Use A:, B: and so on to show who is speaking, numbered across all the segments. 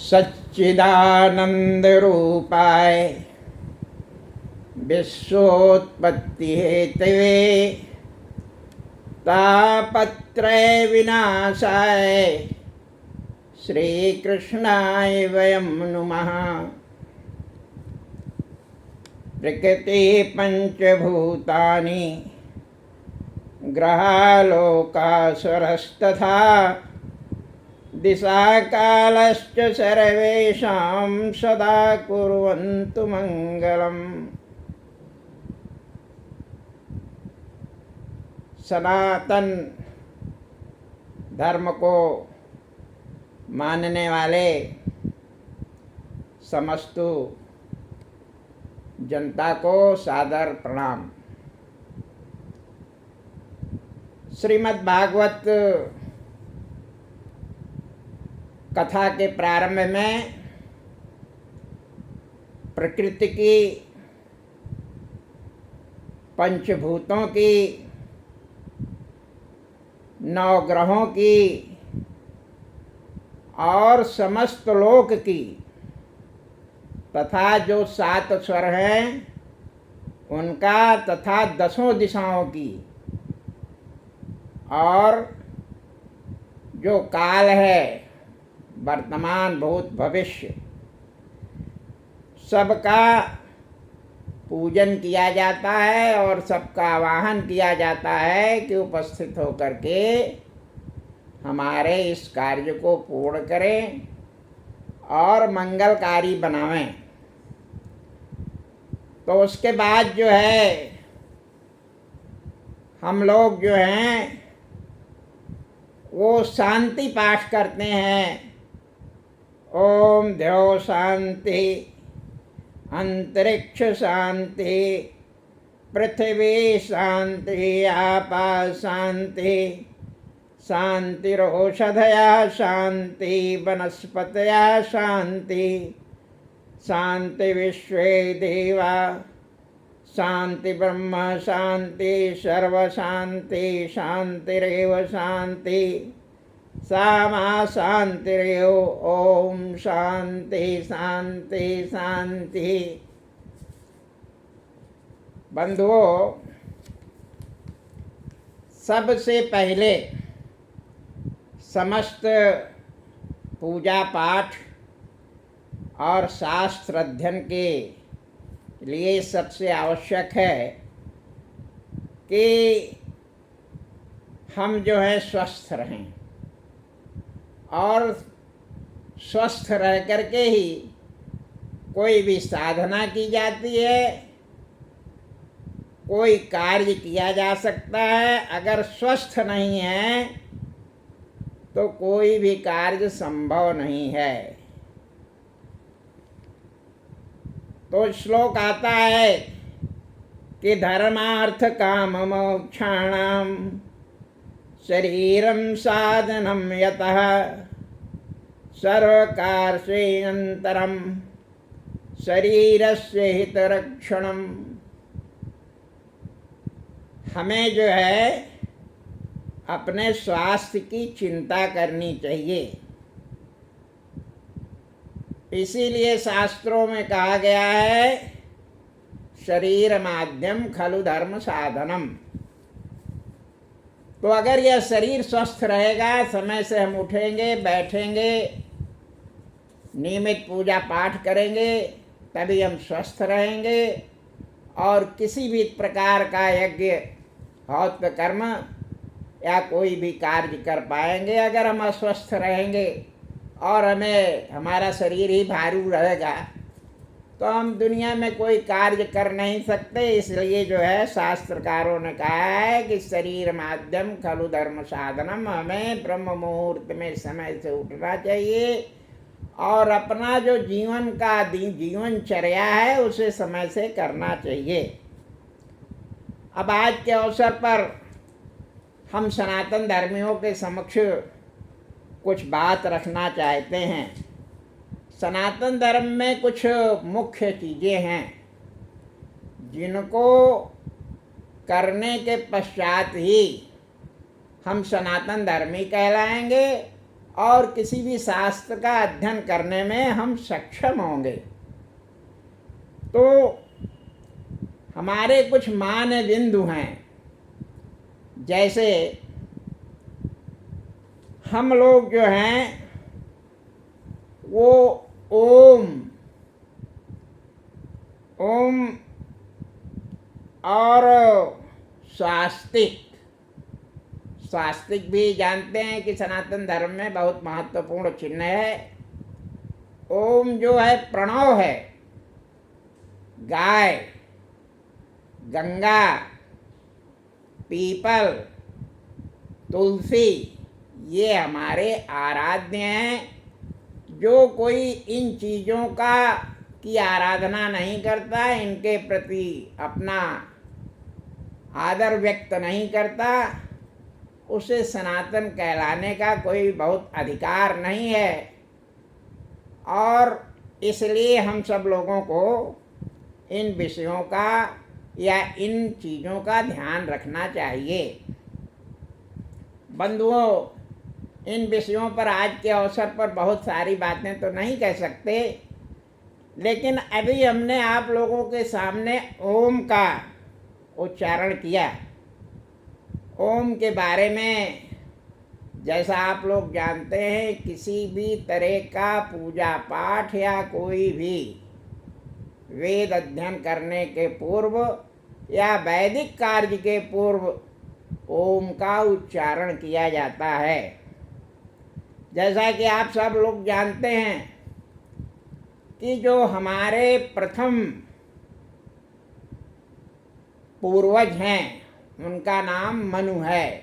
A: सच्चिदानंद रूपाय विश्वोत्पत्ति Hathaway तापत्रय विनाशाय श्री कृष्णाय वयं नुमः। प्रकृति पंचभूतानि ग्रहालोकासुरस्तथा दिशा कालश्च सर्वेषां सदा कुर्वन्तु मंगलम्। सनातन धर्म को मानने वाले समस्त जनता को सादर प्रणाम। श्रीमद् भागवत कथा के प्रारंभ में प्रकृति की, पंचभूतों की, 9 ग्रहों की और समस्त लोक की तथा जो 7 स्वर हैं उनका तथा 10 दिशाओं की और जो काल है वर्तमान भूत भविष्य सबका पूजन किया जाता है और सबका आवाहन किया जाता है कि उपस्थित होकर के हमारे इस कार्य को पूर्ण करें और मंगलकारी बनावें। तो उसके बाद जो है हम लोग जो हैं वो शांति पाठ करते हैं। ओम द्यौ शांति, अंतरिक्ष शांति, पृथ्वी शांति, आकाश शांति, शांतिरोषधया शांति, वनस्पतया शांति, शांति विश्वे देवा शांति, ब्रह्म शांति, सर्व शांति, शांतिरेव शांति, सामा शांतिरेव। ओम शांति शांति शांति। बंधुओं, सबसे पहले समस्त पूजा पाठ और शास्त्र अध्ययन के लिए सबसे आवश्यक है कि हम जो है स्वस्थ रहें और स्वस्थ रह करके ही कोई भी साधना की जाती है, कोई कार्य किया जा सकता है। अगर स्वस्थ नहीं है तो कोई भी कार्य संभव नहीं है। तो श्लोक आता है कि धर्मार्थ काम मोक्षाणाम शरीरं साधनं यतः सर्वकार्येऽन्तरं शरीरस्य हितरक्षणम्। हमें जो है अपने स्वास्थ्य की चिंता करनी चाहिए। इसीलिए शास्त्रों में कहा गया है शरीर माध्यम खलु धर्म साधनम। तो अगर यह शरीर स्वस्थ रहेगा, समय से हम उठेंगे, बैठेंगे, नियमित पूजा पाठ करेंगे, तभी हम स्वस्थ रहेंगे और किसी भी प्रकार का यज्ञ हौत्र कर्म या कोई भी कार्य कर पाएंगे। अगर हम अस्वस्थ रहेंगे और हमें हमारा शरीर ही भारू रहेगा तो हम दुनिया में कोई कार्य कर नहीं सकते। इसलिए जो है शास्त्रकारों ने कहा है कि शरीर माध्यम खलु धर्म साधनम। हमें ब्रह्म मुहूर्त में समय से उठना चाहिए और अपना जो जीवन का जीवनचर्या है उसे समय से करना चाहिए। अब आज के अवसर पर हम सनातन धर्मियों के समक्ष कुछ बात रखना चाहते हैं। सनातन धर्म में कुछ मुख्य चीज़ें हैं जिनको करने के पश्चात ही हम सनातन धर्मी कहलाएंगे और किसी भी शास्त्र का अध्ययन करने में हम सक्षम होंगे। तो हमारे कुछ मान्य बिंदु हैं, जैसे हम लोग जो हैं वो ओम ओम और स्वास्तिक स्वास्तिक भी जानते हैं कि सनातन धर्म में बहुत महत्वपूर्ण चिन्ह है। ओम जो है प्रणव है, गाय, गंगा, पीपल, तुलसी, ये हमारे आराध्य हैं। जो कोई इन चीज़ों की आराधना नहीं करता, इनके प्रति अपना आदर व्यक्त नहीं करता, उसे सनातन कहलाने का कोई बहुत अधिकार नहीं है। और इसलिए हम सब लोगों को इन विषयों का या इन चीज़ों का ध्यान रखना चाहिए। बंधुओं, इन विषयों पर आज के अवसर पर बहुत सारी बातें तो नहीं कह सकते, लेकिन अभी हमने आप लोगों के सामने ओम का उच्चारण किया। ओम के बारे में जैसा आप लोग जानते हैं, किसी भी तरह का पूजा पाठ या कोई भी वेद अध्ययन करने के पूर्व या वैदिक कार्य के पूर्व ओम का उच्चारण किया जाता है। जैसा कि आप सब लोग जानते हैं कि जो हमारे प्रथम पूर्वज हैं उनका नाम मनु है,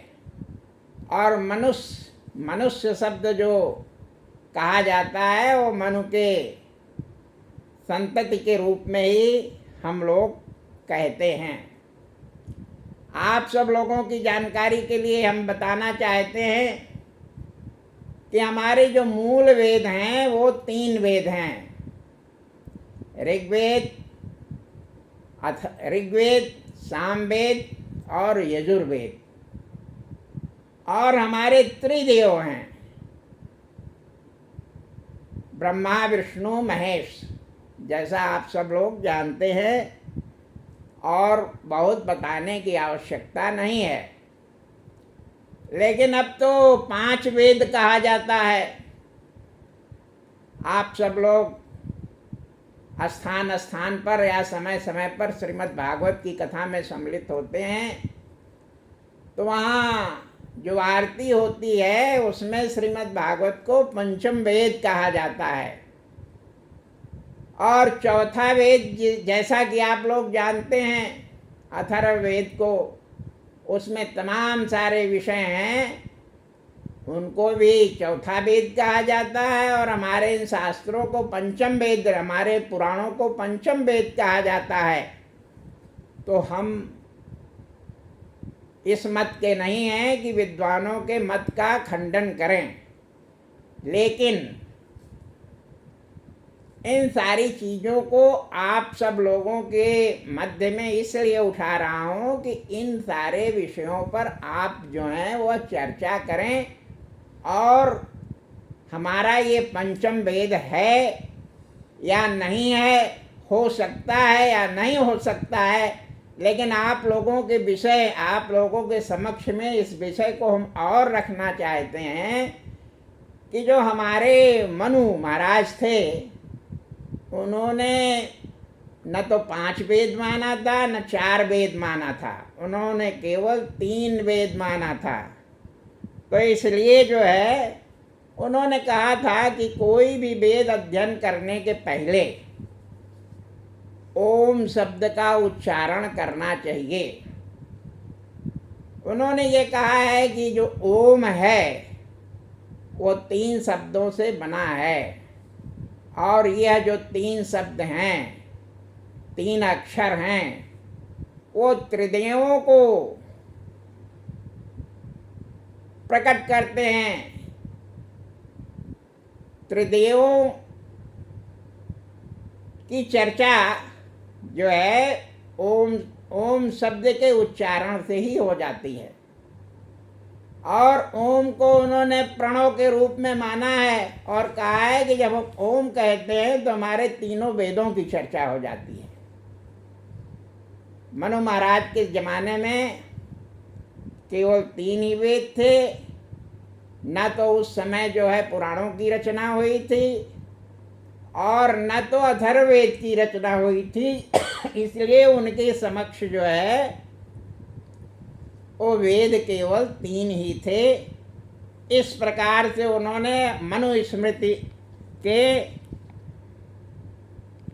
A: और मनुष्य शब्द जो कहा जाता है वो मनु के संतति के रूप में ही हम लोग कहते हैं। आप सब लोगों की जानकारी के लिए हम बताना चाहते हैं कि हमारे जो मूल वेद हैं वो 3 वेद हैं, ऋग्वेद, सामवेद और यजुर्वेद। और हमारे त्रिदेव हैं, ब्रह्मा, विष्णु, महेश, जैसा आप सब लोग जानते हैं और बहुत बताने की आवश्यकता नहीं है। लेकिन अब तो 5 वेद कहा जाता है। आप सब लोग स्थान स्थान पर या समय समय पर श्रीमद् भागवत की कथा में सम्मिलित होते हैं, तो वहाँ जो आरती होती है उसमें श्रीमद् भागवत को पंचम वेद कहा जाता है। और चौथा वेद जैसा कि आप लोग जानते हैं अथर्ववेद को, उसमें तमाम सारे विषय हैं, उनको भी चौथा वेद कहा जाता है। और हमारे इन शास्त्रों को पंचम वेद, हमारे पुराणों को पंचम वेद कहा जाता है। तो हम इस मत के नहीं हैं कि विद्वानों के मत का खंडन करें, लेकिन इन सारी चीज़ों को आप सब लोगों के मध्य में इसलिए उठा रहा हूँ कि इन सारे विषयों पर आप जो हैं वह चर्चा करें। और हमारा ये पंचम वेद है या नहीं है, हो सकता है या नहीं हो सकता है, लेकिन आप लोगों के विषय, आप लोगों के समक्ष में इस विषय को हम और रखना चाहते हैं कि जो हमारे मनु महाराज थे, उन्होंने न तो 5 वेद माना था न 4 वेद माना था, उन्होंने केवल 3 वेद माना था। तो इसलिए जो है उन्होंने कहा था कि कोई भी वेद अध्ययन करने के पहले ओम शब्द का उच्चारण करना चाहिए। उन्होंने ये कहा है कि जो ओम है वो 3 शब्दों से बना है, और यह जो 3 शब्द हैं, 3 अक्षर हैं, वो त्रिदेवों को प्रकट करते हैं। त्रिदेवों की चर्चा जो है ओम शब्द के उच्चारण से ही हो जाती है। और ओम को उन्होंने उन्होंने प्रणव के रूप में माना है और कहा है कि जब हम ओम कहते हैं तो हमारे तीनों वेदों की चर्चा हो जाती है। मनु महाराज के ज़माने में केवल 3 ही वेद थे, न तो उस समय जो है पुराणों की रचना हुई थी और न तो अथर्ववेद की रचना हुई थी। इसलिए उनके समक्ष जो है वो वेद केवल 3 ही थे। इस प्रकार से उन्होंने मनुस्मृति के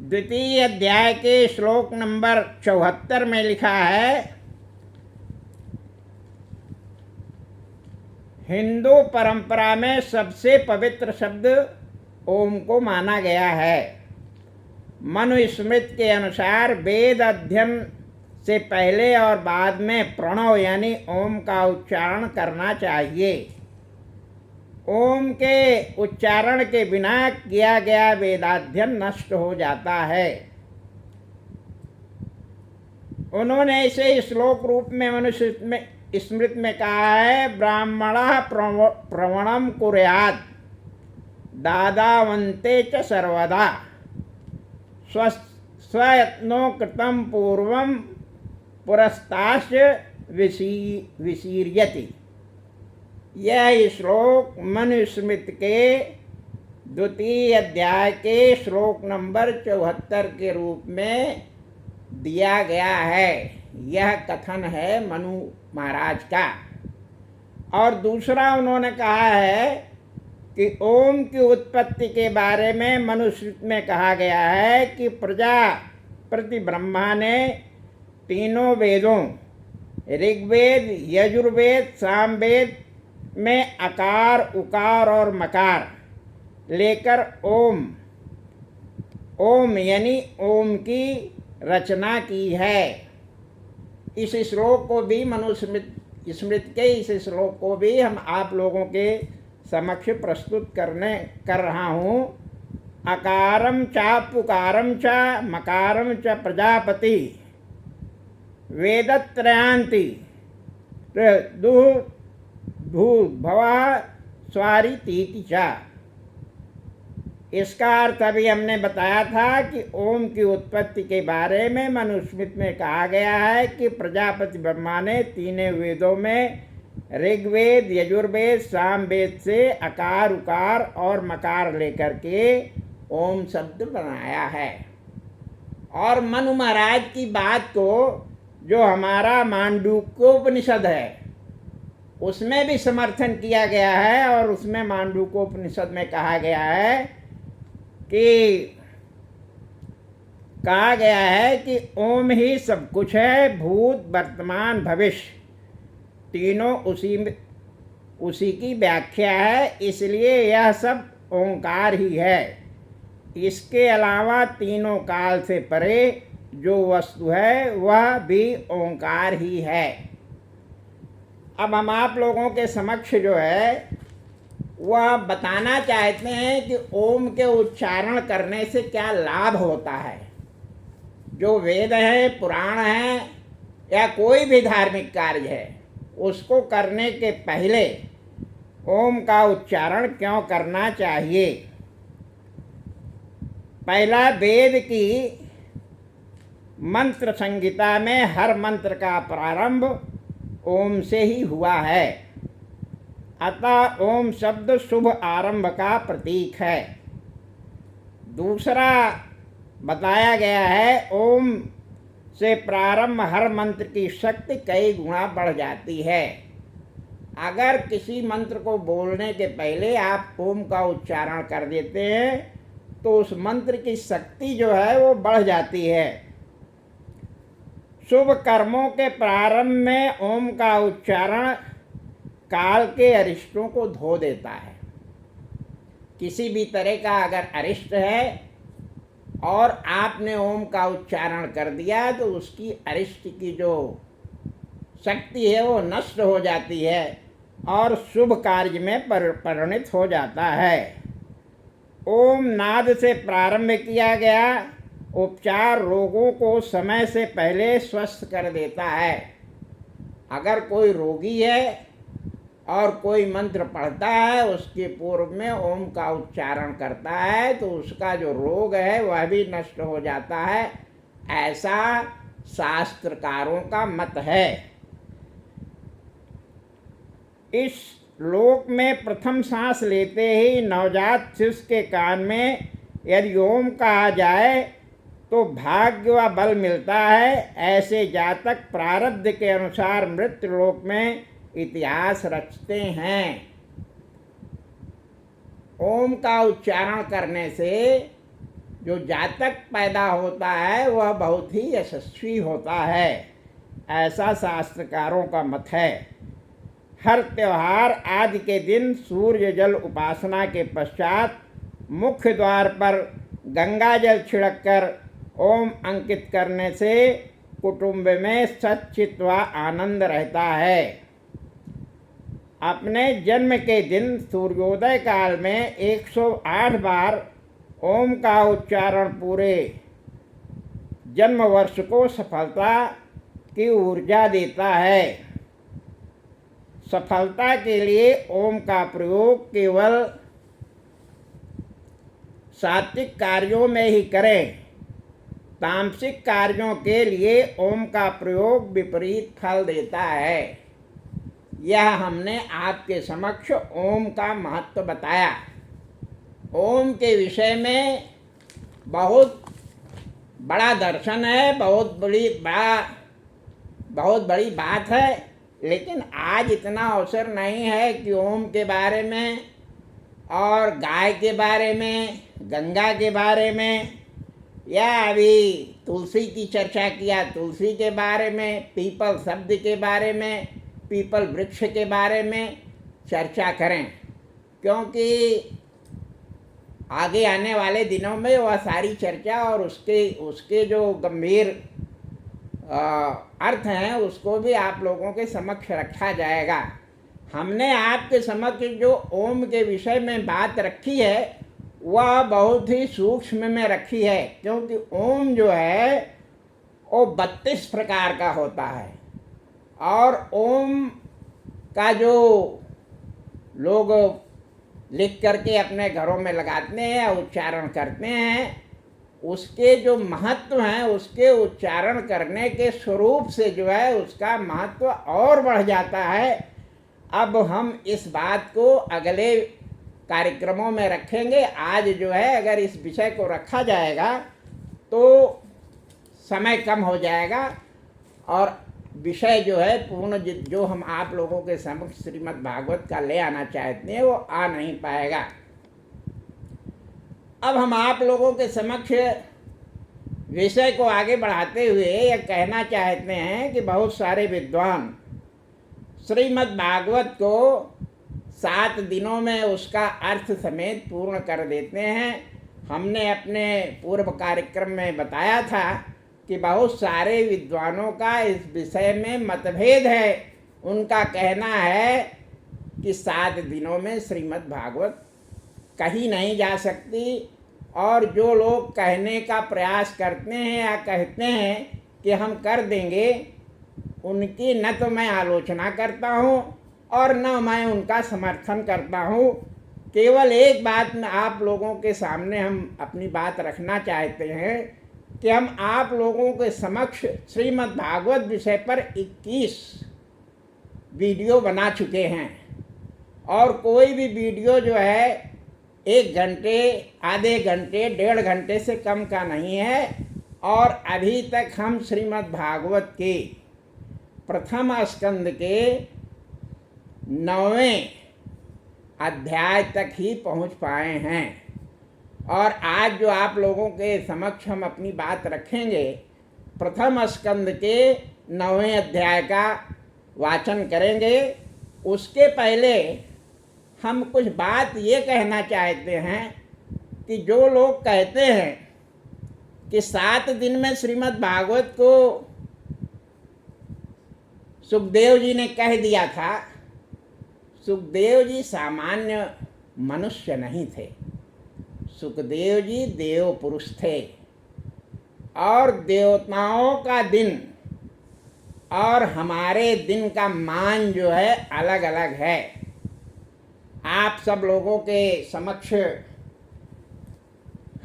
A: 2 अध्याय के श्लोक नंबर 74 में लिखा है, हिंदू परंपरा में सबसे पवित्र शब्द ओम को माना गया है। मनुस्मृति के अनुसार वेद अध्ययन से पहले और बाद में प्रणव यानी ओम का उच्चारण करना चाहिए। ओम के उच्चारण के बिना किया गया वेदाध्ययन नष्ट हो जाता है। उन्होंने इसे श्लोक रूप में स्मृति में कहा है, ब्राह्मणः प्रवणम कुर्यात् दादावन्ते च सर्वदा स्वयत्नो कृतं पूर्वं पुरस्ताश्च विशीर्यति। यह श्लोक मनुस्मृति के 2 अध्याय के श्लोक नंबर 74 के रूप में दिया गया है। यह कथन है मनु महाराज का। और दूसरा उन्होंने कहा है कि ओम की उत्पत्ति के बारे में मनुस्मृति में कहा गया है कि प्रजापति ब्रह्मा ने तीनों वेदों ऋग्वेद, यजुर्वेद, सामवेद में अकार, उकार और मकार लेकर ओम यानी ओम की रचना की है। इस श्लोक को भी स्मृति के इस श्लोक को भी हम आप लोगों के समक्ष प्रस्तुत कर रहा हूँ। अकारम च पुकारम च मकारम च प्रजापति वेदत्रयांति भूर्भुवः स्वारि तीति च। इसका अर्थ अभी हमने बताया था कि ओम की उत्पत्ति के बारे में मनुस्मृति में कहा गया है कि प्रजापति ब्रह्मा ने 3 वेदों में ऋग्वेद, यजुर्वेद, सामवेद से अकार, उकार और मकार लेकर के ओम शब्द बनाया है। और मनु महाराज की बात को जो हमारा मांडूक्योपनिषद है उसमें भी समर्थन किया गया है। और उसमें मांडूक्योपनिषद में कहा गया है कि ओम ही सब कुछ है, भूत, वर्तमान, भविष्य तीनों उसी की व्याख्या है, इसलिए यह सब ओंकार ही है। इसके अलावा तीनों काल से परे जो वस्तु है वह भी ओंकार ही है। अब हम आप लोगों के समक्ष जो है वह बताना चाहते हैं कि ओम के उच्चारण करने से क्या लाभ होता है। जो वेद है, पुराण है या कोई भी धार्मिक कार्य है उसको करने के पहले ओम का उच्चारण क्यों करना चाहिए। पहला, वेद की मंत्र संहिता में हर मंत्र का प्रारंभ ओम से ही हुआ है, अतः ओम शब्द शुभ आरंभ का प्रतीक है। दूसरा बताया गया है, ओम से प्रारंभ हर मंत्र की शक्ति कई गुना बढ़ जाती है। अगर किसी मंत्र को बोलने के पहले आप ओम का उच्चारण कर देते हैं तो उस मंत्र की शक्ति जो है वो बढ़ जाती है। शुभ कर्मों के प्रारंभ में ओम का उच्चारण काल के अरिष्टों को धो देता है। किसी भी तरह का अगर अरिष्ट है और आपने ओम का उच्चारण कर दिया तो उसकी अरिष्ट की जो शक्ति है वो नष्ट हो जाती है और शुभ कार्य में परिणित हो जाता है। ओम नाद से प्रारंभ किया गया उपचार रोगों को समय से पहले स्वस्थ कर देता है। अगर कोई रोगी है और कोई मंत्र पढ़ता है उसके पूर्व में ओम का उच्चारण करता है तो उसका जो रोग है वह भी नष्ट हो जाता है, ऐसा शास्त्रकारों का मत है। इस श्लोक में प्रथम सांस लेते ही नवजात शिशु के कान में यदि ओम कहा जाए तो भाग्य व बल मिलता है। ऐसे जातक प्रारब्ध के अनुसार मृत्यु लोक में इतिहास रचते हैं। ओम का उच्चारण करने से जो जातक पैदा होता है वह बहुत ही यशस्वी होता है, ऐसा शास्त्रकारों का मत है। हर त्योहार आदि के दिन सूर्य जल उपासना के पश्चात मुख्य द्वार पर गंगा जल छिड़ककर ओम अंकित करने से कुटुंब में सच्चित व आनंद रहता है। अपने जन्म के दिन सूर्योदय काल में 108 बार ओम का उच्चारण पूरे जन्म वर्ष को सफलता की ऊर्जा देता है। सफलता के लिए ओम का प्रयोग केवल सात्विक कार्यों में ही करें। तामसिक कार्यों के लिए ओम का प्रयोग विपरीत फल देता है। यह हमने आपके समक्ष ओम का महत्व बताया। ओम के विषय में बहुत बड़ा दर्शन है, बहुत बड़ी बात है, लेकिन आज इतना अवसर नहीं है कि ओम के बारे में और गाय के बारे में, गंगा के बारे में, या अभी तुलसी की चर्चा किया, तुलसी के बारे में, पीपल शब्द के बारे में, पीपल वृक्ष के बारे में चर्चा करें, क्योंकि आगे आने वाले दिनों में वह सारी चर्चा और उसके जो गंभीर अर्थ हैं उसको भी आप लोगों के समक्ष रखा जाएगा। हमने आपके समक्ष जो ओम के विषय में बात रखी है वह बहुत ही सूक्ष्म में रखी है, क्योंकि ओम जो है वो 32 प्रकार का होता है। और ओम का जो लोग लिख करके अपने घरों में लगाते हैं या उच्चारण करते हैं, उसके जो महत्व हैं उसके उच्चारण करने के स्वरूप से जो है उसका महत्व और बढ़ जाता है। अब हम इस बात को अगले कार्यक्रमों में रखेंगे। आज जो है अगर इस विषय को रखा जाएगा तो समय कम हो जाएगा और विषय जो है पूर्ण जो हम आप लोगों के समक्ष श्रीमद् भागवत का ले आना चाहते हैं वो आ नहीं पाएगा। अब हम आप लोगों के समक्ष विषय को आगे बढ़ाते हुए यह कहना चाहते हैं कि बहुत सारे विद्वान श्रीमद् भागवत को 7 दिनों में उसका अर्थ समेत पूर्ण कर देते हैं। हमने अपने पूर्व कार्यक्रम में बताया था कि बहुत सारे विद्वानों का इस विषय में मतभेद है। उनका कहना है कि 7 दिनों में श्रीमद् भागवत कहीं नहीं जा सकती, और जो लोग कहने का प्रयास करते हैं या कहते हैं कि हम कर देंगे, उनकी न तो मैं आलोचना करता हूँ और न मैं उनका समर्थन करता हूँ। केवल एक बात में आप लोगों के सामने हम अपनी बात रखना चाहते हैं कि हम आप लोगों के समक्ष श्रीमद् भागवत विषय पर 21 वीडियो बना चुके हैं, और कोई भी वीडियो जो है 1 घंटे, आधे घंटे, 1.5 घंटे से कम का नहीं है। और अभी तक हम श्रीमद् भागवत के प्रथम स्कंद के 9वें अध्याय तक ही पहुंच पाए हैं। और आज जो आप लोगों के समक्ष हम अपनी बात रखेंगे, प्रथम स्कंद के 9वें अध्याय का वाचन करेंगे। उसके पहले हम कुछ बात ये कहना चाहते हैं कि जो लोग कहते हैं कि 7 दिन में श्रीमद् भागवत को सुखदेव जी ने कह दिया था, सुखदेव जी सामान्य मनुष्य नहीं थे। सुखदेव जी देव पुरुष थे, और देवताओं का दिन और हमारे दिन का मान जो है अलग अलग है। आप सब लोगों के समक्ष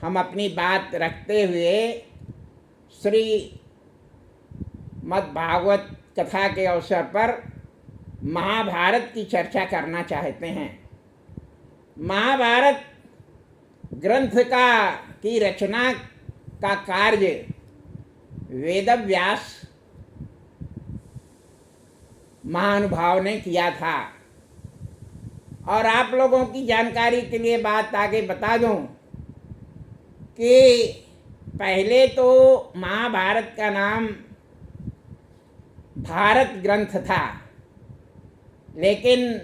A: हम अपनी बात रखते हुए श्री मद्भागवत कथा के अवसर पर महाभारत की चर्चा करना चाहते हैं। महाभारत ग्रंथ की रचना का कार्य वेदव्यास महानुभाव ने किया था। और आप लोगों की जानकारी के लिए बात आगे बता दूं कि पहले तो महाभारत का नाम भारत ग्रंथ था, लेकिन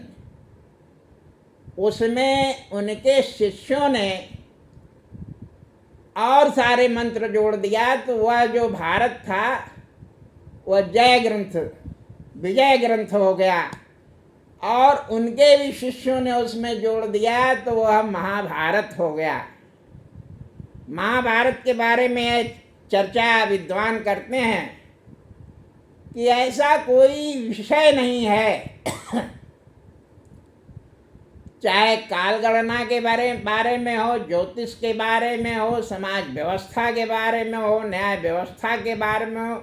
A: उसमें उनके शिष्यों ने और सारे मंत्र जोड़ दिया, तो वह जो भारत था वह जय ग्रंथ, विजय ग्रंथ हो गया। और उनके भी शिष्यों ने उसमें जोड़ दिया तो वह महाभारत हो गया। महाभारत के बारे में चर्चा विद्वान करते हैं कि ऐसा कोई विषय नहीं है चाहे काल गणना के बारे में हो, ज्योतिष के बारे में हो, समाज व्यवस्था के बारे में हो, न्याय व्यवस्था के बारे में हो,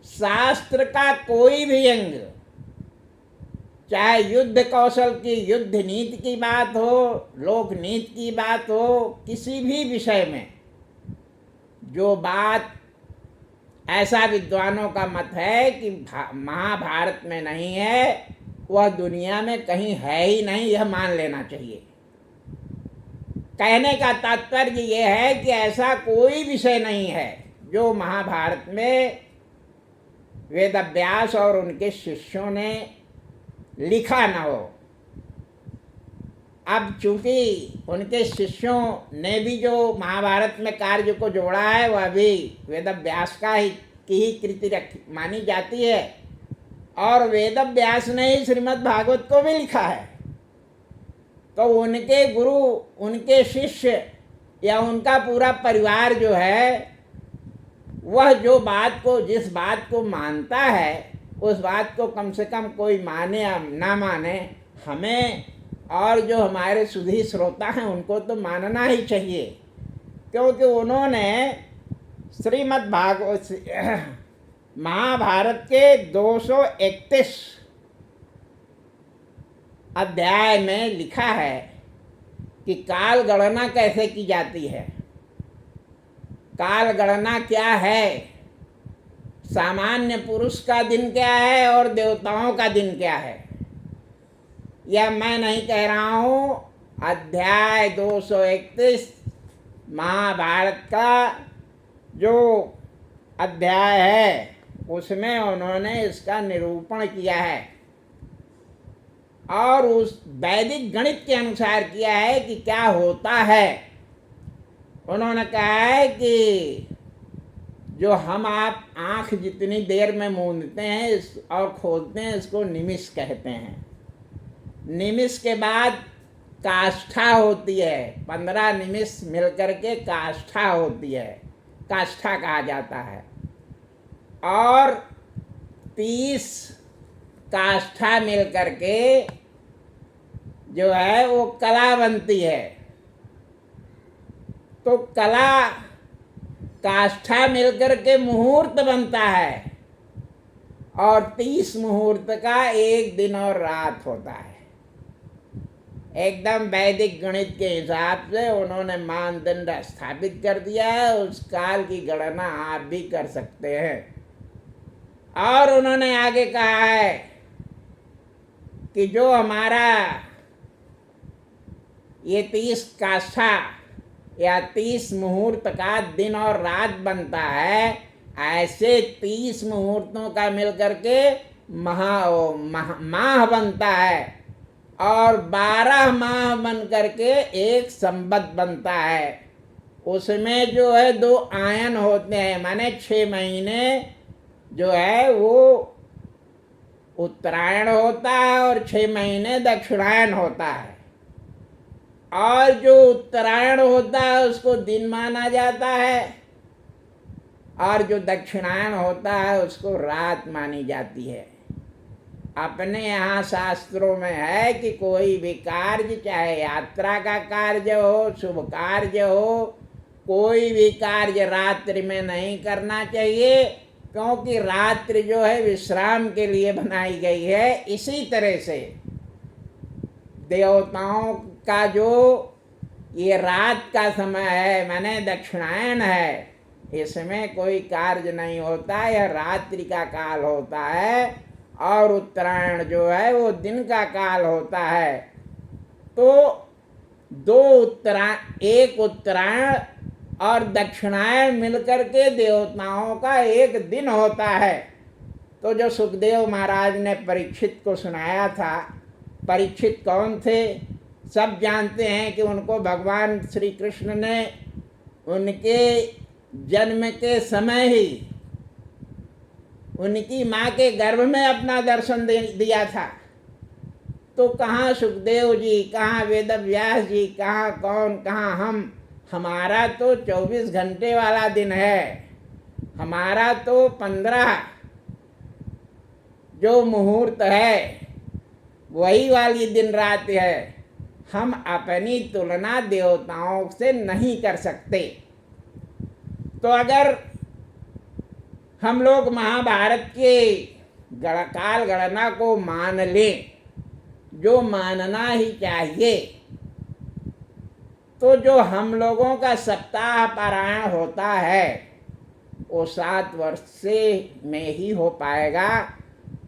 A: शास्त्र का कोई भी अंग, चाहे युद्ध कौशल की, युद्ध नीति की बात हो, लोक नीति की बात हो, किसी भी विषय में जो बात ऐसा विद्वानों का मत है कि महाभारत में नहीं है, वह दुनिया में कहीं है ही नहीं, यह मान लेना चाहिए। कहने का तात्पर्य यह है कि ऐसा कोई विषय नहीं है जो महाभारत में वेदव्यास और उनके शिष्यों ने लिखा न हो। अब चूंकि उनके शिष्यों ने भी जो महाभारत में कार्य को जोड़ा है वह भी वेदव्यास की ही कृति मानी जाती है, और वेदव्यास ने ही श्रीमद् भागवत को भी लिखा है। तो उनके गुरु, उनके शिष्य या उनका पूरा परिवार जो है वह जो बात को, जिस बात को मानता है उस बात को कम से कम कोई माने या ना माने, हमें और जो हमारे सुधी श्रोता हैं उनको तो मानना ही चाहिए, क्योंकि उन्होंने श्रीमद् भागवत महाभारत के 231 अध्याय में लिखा है कि काल गणना कैसे की जाती है, काल गणना क्या है, सामान्य पुरुष का दिन क्या है और देवताओं का दिन क्या है। यह मैं नहीं कह रहा हूँ, अध्याय 231 महाभारत का जो अध्याय है उसमें उन्होंने इसका निरूपण किया है, और उस वैदिक गणित के अनुसार किया है कि क्या होता है। उन्होंने कहा है कि जो हम आप आँख जितनी देर में मूंदते हैं और खोलते हैं, इसको निमिष कहते हैं। निमिष के बाद काष्ठा होती है, 15 निमिष मिलकर के काष्ठा होती है, काष्ठा कहा जाता है, और 30 काष्ठा मिलकर के जो है वो कला बनती है। तो कला काष्ठा मिलकर के मुहूर्त बनता है, और 30 मुहूर्त का एक दिन और रात होता है। एकदम वैदिक गणित के हिसाब से उन्होंने मानदंड स्थापित कर दिया है, उस काल की गणना आप भी कर सकते हैं। और उन्होंने आगे कहा है कि जो हमारा ये 30 काष्ठा या 30 मुहूर्त का दिन और रात बनता है, ऐसे 30 मुहूर्तों का मिलकर के माह बनता है, और 12 माह बन करके एक संवत बनता है। उसमें जो है 2 आयन होते हैं, माने 6 महीने जो है वो उत्तरायण होता है और 6 महीने दक्षिणायन होता है। और जो उत्तरायण होता है उसको दिन माना जाता है, और जो दक्षिणायन होता है उसको रात मानी जाती है। अपने यहाँ शास्त्रों में है कि कोई भी कार्य, चाहे यात्रा का कार्य हो, शुभ कार्य हो, कोई भी कार्य रात्रि में नहीं करना चाहिए, क्योंकि रात्रि जो है विश्राम के लिए बनाई गई है। इसी तरह से देवताओं का जो ये रात का समय है, माने दक्षिणायन है, इसमें कोई कार्य नहीं होता, यह रात्रि का काल होता है। और उत्तरायण जो है वो दिन का काल होता है। तो दो उत्तरायण, एक उत्तरायण और दक्षिणायन मिलकर के देवताओं का एक दिन होता है। तो जो सुखदेव महाराज ने परीक्षित को सुनाया था, परीक्षित कौन थे? सब जानते हैं कि उनको भगवान श्री कृष्ण ने उनके जन्म के समय ही उनकी माँ के गर्भ में अपना दर्शन दिया था। तो कहाँ सुखदेव जी, कहाँ वेद व्यास जी, कहाँ कौन, कहाँ हम? हमारा तो 24 घंटे वाला दिन है, हमारा तो 15 जो मुहूर्त है वही वाली दिन रात है। हम अपनी तुलना देवताओं से नहीं कर सकते। तो अगर हम लोग महाभारत के काल गणना को मान लें, जो मानना ही चाहिए, तो जो हम लोगों का सप्ताह पारायण होता है वो 7 वर्ष से में ही हो पाएगा,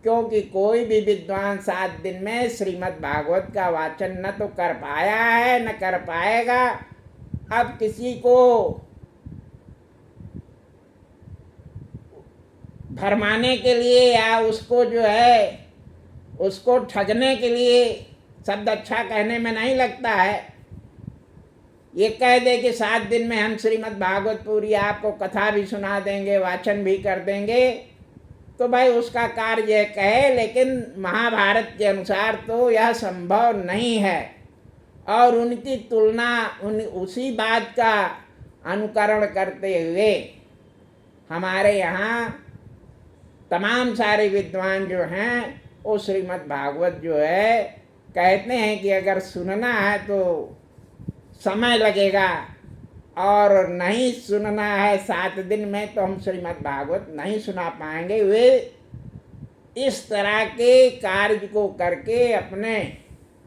A: क्योंकि कोई भी विद्वान 7 दिन में श्रीमद् भागवत का वाचन न तो कर पाया है न कर पाएगा। अब किसी को भरमाने के लिए या उसको जो है उसको ठगने के लिए, शब्द अच्छा कहने में नहीं लगता है, ये कह दे कि 7 दिन में हम श्रीमद् भागवत पूरी आपको कथा भी सुना देंगे, वाचन भी कर देंगे, तो भाई उसका कार्य कहे, लेकिन महाभारत के अनुसार तो यह संभव नहीं है। और उनकी तुलना उसी बात का अनुकरण करते हुए हमारे यहाँ तमाम सारे विद्वान जो हैं वो श्रीमद् भागवत जो है कहते हैं कि अगर सुनना है तो समय लगेगा, और नहीं सुनना है 7 दिन में तो हम श्रीमद् भागवत नहीं सुना पाएंगे। वे इस तरह के कार्य को करके अपने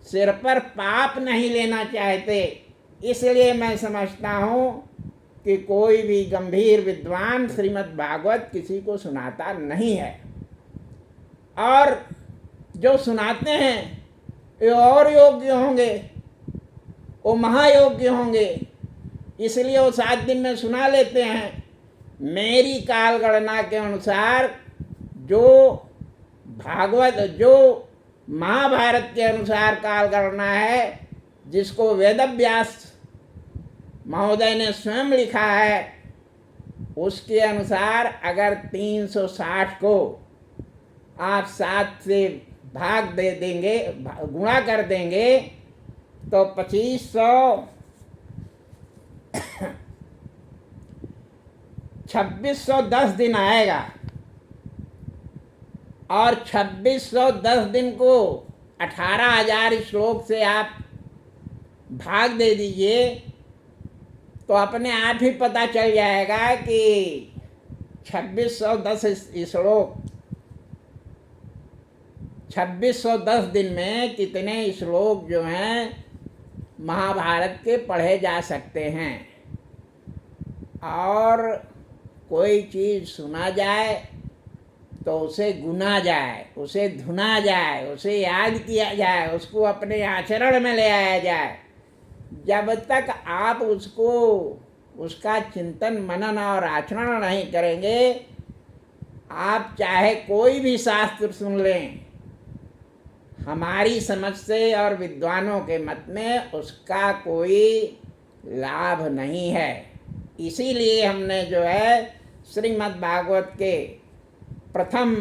A: सिर पर पाप नहीं लेना चाहते। इसलिए मैं समझता हूँ कि कोई भी गंभीर विद्वान श्रीमद् भागवत किसी को सुनाता नहीं है, और जो सुनाते हैं ये और योग्य होंगे, वो महायोग्य होंगे, इसलिए वो 7 दिन में सुना लेते हैं। मेरी काल गणना के अनुसार जो भागवत, जो महाभारत के अनुसार काल गणना है, जिसको वेदव्यास महोदय ने स्वयं लिखा है, उसके अनुसार अगर 360 को आप 7 से भाग दे देंगे, गुणा कर देंगे, तो 2610 दिन आएगा। और 2610 दिन को 18,000 श्लोक से आप भाग दे दीजिए, तो अपने आप ही पता चल जाएगा कि 2610 श्लोक 2610 दिन में कितने श्लोक जो हैं महाभारत के पढ़े जा सकते हैं। और कोई चीज़ सुना जाए तो उसे गुना जाए, उसे धुना जाए, उसे याद किया जाए, उसको अपने आचरण में ले आया जाए। जब तक आप उसको, उसका चिंतन मनन और आचरण नहीं करेंगे, आप चाहे कोई भी शास्त्र सुन लें, हमारी समझ से और विद्वानों के मत में उसका कोई लाभ नहीं है। इसीलिए हमने जो है श्रीमद् भागवत के प्रथम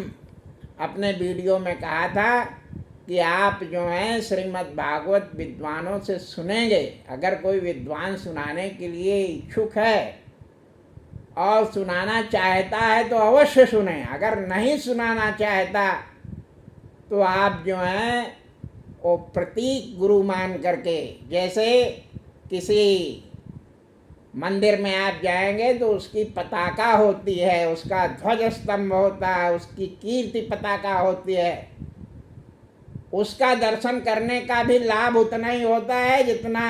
A: अपने वीडियो में कहा था कि आप जो हैं श्रीमद् भागवत विद्वानों से सुनेंगे। अगर कोई विद्वान सुनाने के लिए इच्छुक है और सुनाना चाहता है तो अवश्य सुने। अगर नहीं सुनाना चाहता तो आप जो हैं वो प्रतीक गुरु मान करके, जैसे किसी मंदिर में आप जाएंगे तो उसकी पताका होती है, उसका ध्वज स्तंभ होता है, उसकी कीर्ति पताका होती है, उसका दर्शन करने का भी लाभ उतना ही होता है जितना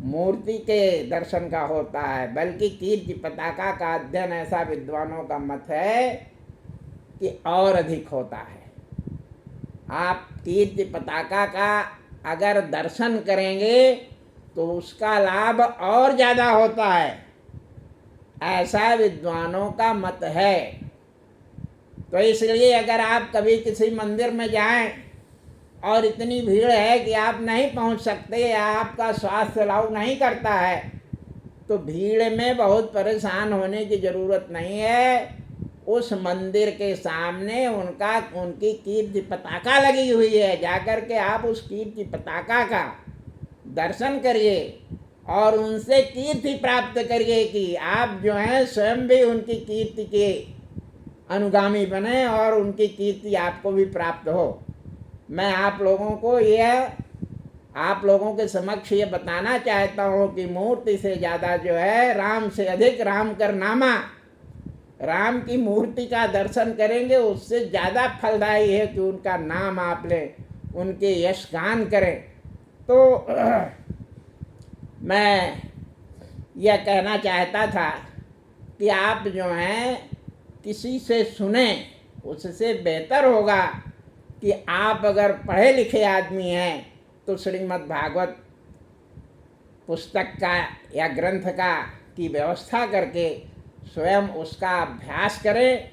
A: मूर्ति के दर्शन का होता है। बल्कि कीर्ति पताका का अध्ययन, ऐसा विद्वानों का मत है कि और अधिक होता है। आप कीर्ति पताका का अगर दर्शन करेंगे तो उसका लाभ और ज़्यादा होता है, ऐसा विद्वानों का मत है। तो इसलिए अगर आप कभी किसी मंदिर में जाएं और इतनी भीड़ है कि आप नहीं पहुंच सकते या आपका स्वास्थ्य अलाउ नहीं करता है, तो भीड़ में बहुत परेशान होने की ज़रूरत नहीं है। उस मंदिर के सामने उनकी कीर्ति पताका लगी हुई है, जाकर के आप उस कीर्ति पताका का दर्शन करिए और उनसे कीर्ति प्राप्त करिए कि आप जो हैं स्वयं भी उनकी कीर्ति के अनुगामी बने और उनकी कीर्ति आपको भी प्राप्त हो। मैं आप लोगों के समक्ष ये बताना चाहता हूँ कि मूर्ति से ज़्यादा जो है राम से अधिक राम करनामा, राम की मूर्ति का दर्शन करेंगे उससे ज़्यादा फलदायी है कि उनका नाम आप लें, उनके यश गान करें। तो मैं यह कहना चाहता था कि आप जो हैं किसी से सुने, उससे बेहतर होगा कि आप अगर पढ़े लिखे आदमी हैं तो श्रीमद् भागवत पुस्तक का या ग्रंथ का की व्यवस्था करके स्वयं उसका अभ्यास करें।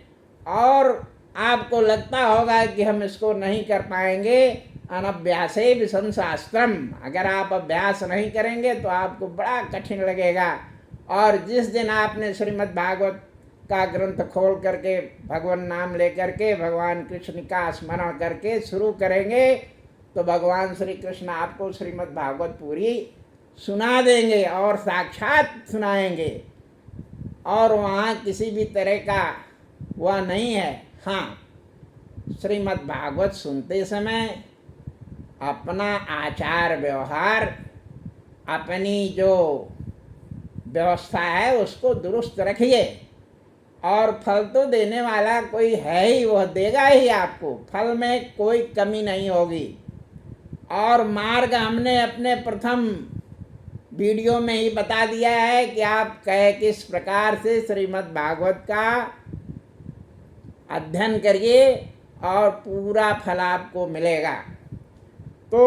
A: और आपको लगता होगा कि हम इसको नहीं कर पाएंगे, अनभ्यासे विषम शास्त्रम, अगर आप अभ्यास नहीं करेंगे तो आपको बड़ा कठिन लगेगा। और जिस दिन आपने श्रीमद् भागवत का ग्रंथ खोल करके भगवान नाम लेकर के भगवान कृष्ण का स्मरण करके शुरू करेंगे तो भगवान श्री कृष्ण आपको श्रीमद् भागवत पूरी सुना देंगे और साक्षात सुनाएंगे, और वहाँ किसी भी तरह का वह नहीं है। हाँ, श्रीमद् भागवत सुनते समय अपना आचार व्यवहार, अपनी जो व्यवस्था है उसको दुरुस्त रखिए। और फल तो देने वाला कोई है ही, वह देगा ही आपको, फल में कोई कमी नहीं होगी। और मार्ग हमने अपने प्रथम वीडियो में ही बता दिया है कि आप किस प्रकार से श्रीमद् भागवत का अध्ययन करिए और पूरा फल आपको मिलेगा। तो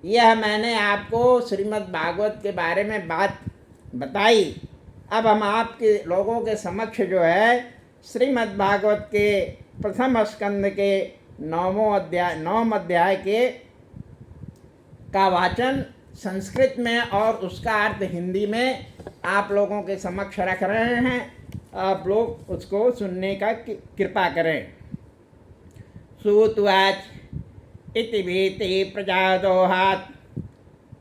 A: यह मैंने आपको श्रीमद् भागवत के बारे में बात बताई। अब हम आपके लोगों के समक्ष जो है श्रीमद् भागवत के प्रथम स्कंद के 9वें अध्याय के का वाचन संस्कृत में और उसका अर्थ हिंदी में आप लोगों के समक्ष रख रहे हैं। आप लोग उसको सुनने का कृपा करें। सूतवाच इति भीति प्रजादोहात्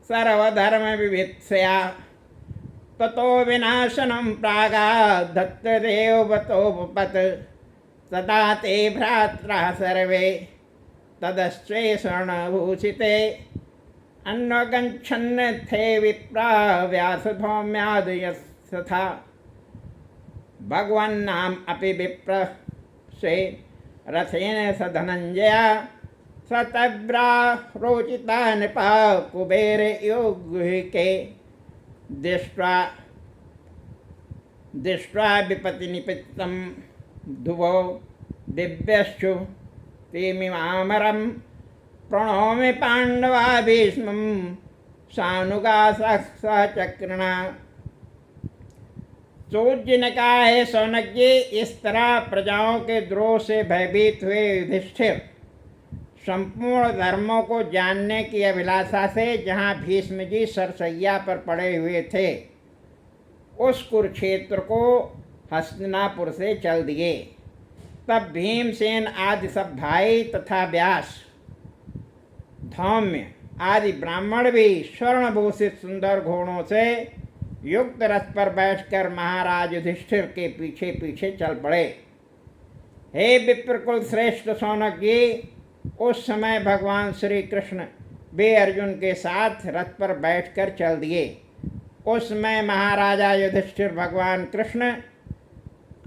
A: सर्वधर्म विवित्सया ततो विनाशनं प्रागात् दत्तदेववतोपपत् तदा ते भ्रात्रा सर्वे तदश्चेषणभूषिते अन्वगच्छन् थे विप्रा व्यासधौम्यादयस्तथा भगवन्नाम अपि विप्र से रथेन स धनंजया सतब्रा रोचिता नृपा कुबेर योगुहिके दृष्ट्वा विपतिनिपित्तं धुवो दिव्यश्चु तेमिमामरं प्रणौमि पांडवा भीष्मं सानुगा सहचक्रणा। चोज्जनकाय सौनज्ञ इस तरह प्रजाओं के द्रोह से भयभीत हुए युधिष्ठिर संपूर्ण धर्मों को जानने की अभिलाषा से जहाँ भीष्म जी सरसैया पर पड़े हुए थे उस कुरुक्षेत्र को हस्तिनापुर से चल दिए। तब भीमसेन आदि सब भाई तथा व्यास धौम्य आदि ब्राह्मण भी स्वर्णभूषित सुंदर घोड़ों से युक्त रथ पर बैठकर महाराज युधिष्ठिर के पीछे पीछे चल पड़े। हे विप्रकुल श्रेष्ठ शौनक जी, उस समय भगवान श्री कृष्ण वे अर्जुन के साथ रथ पर बैठकर चल दिए। उस समय महाराजा युधिष्ठिर भगवान कृष्ण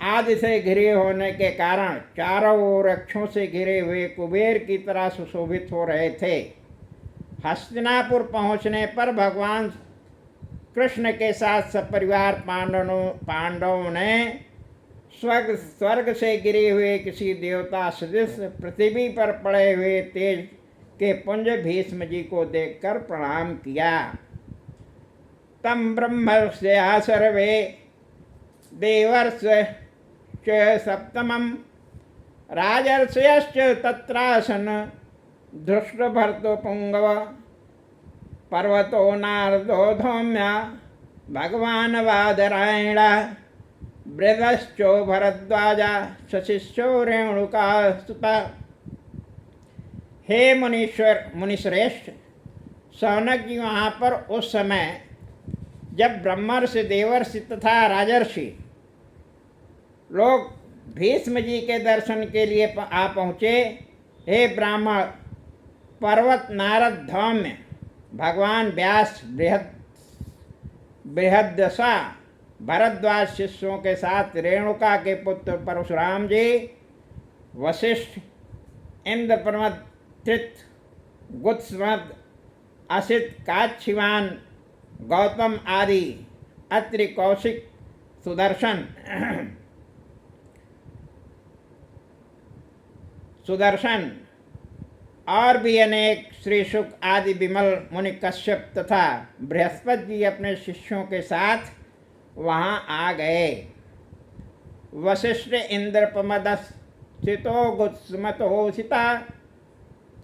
A: आदि से घिरे होने के कारण चारों ओर अक्षों से घिरे हुए कुबेर की तरह सुशोभित हो रहे थे। हस्तिनापुर पहुंचने पर भगवान कृष्ण के साथ सपरिवार पांडवों ने स्वर्ग से गिरे हुए किसी देवता सदृश पृथ्वी पर पड़े हुए तेज के पुंज भीष्म जी को देखकर प्रणाम किया। तम ब्रह्मस्या सर्वे देवर्ष सप्तमं राजर्षयश्च तत्रासन धृष्टभर्तो पुंगव पर्वतो नारदो धौम्या भगवान वादरायण बृहश्चो भरद्वाजा शशिष्यो रेणुका सुता। हे मुनिश्रेष्ठ शौनक जी, वहाँ पर उस समय जब ब्रह्मर्षि देवर्षि तथा राजर्षि लोग भीष्म जी के दर्शन के लिए आ पहुँचे। हे ब्राह्मण, पर्वत नारद धौम्य भगवान व्यास बृहदशा भरद्वाज शिष्यों के साथ रेणुका के पुत्र परशुराम जी, वशिष्ठ, इंद्रप्रमद, त्रित, गुत्समद, असित, काच्छिवान, गौतम आदि, अत्रि, कौशिक, सुदर्शन और भी अनेक श्री शुक आदि विमल मुनि कश्यप तथा बृहस्पति जी अपने शिष्यों के साथ वहाँ आ गए। वशिष्ठ इंद्रप्रमदस्थितो गुत्समतोषिता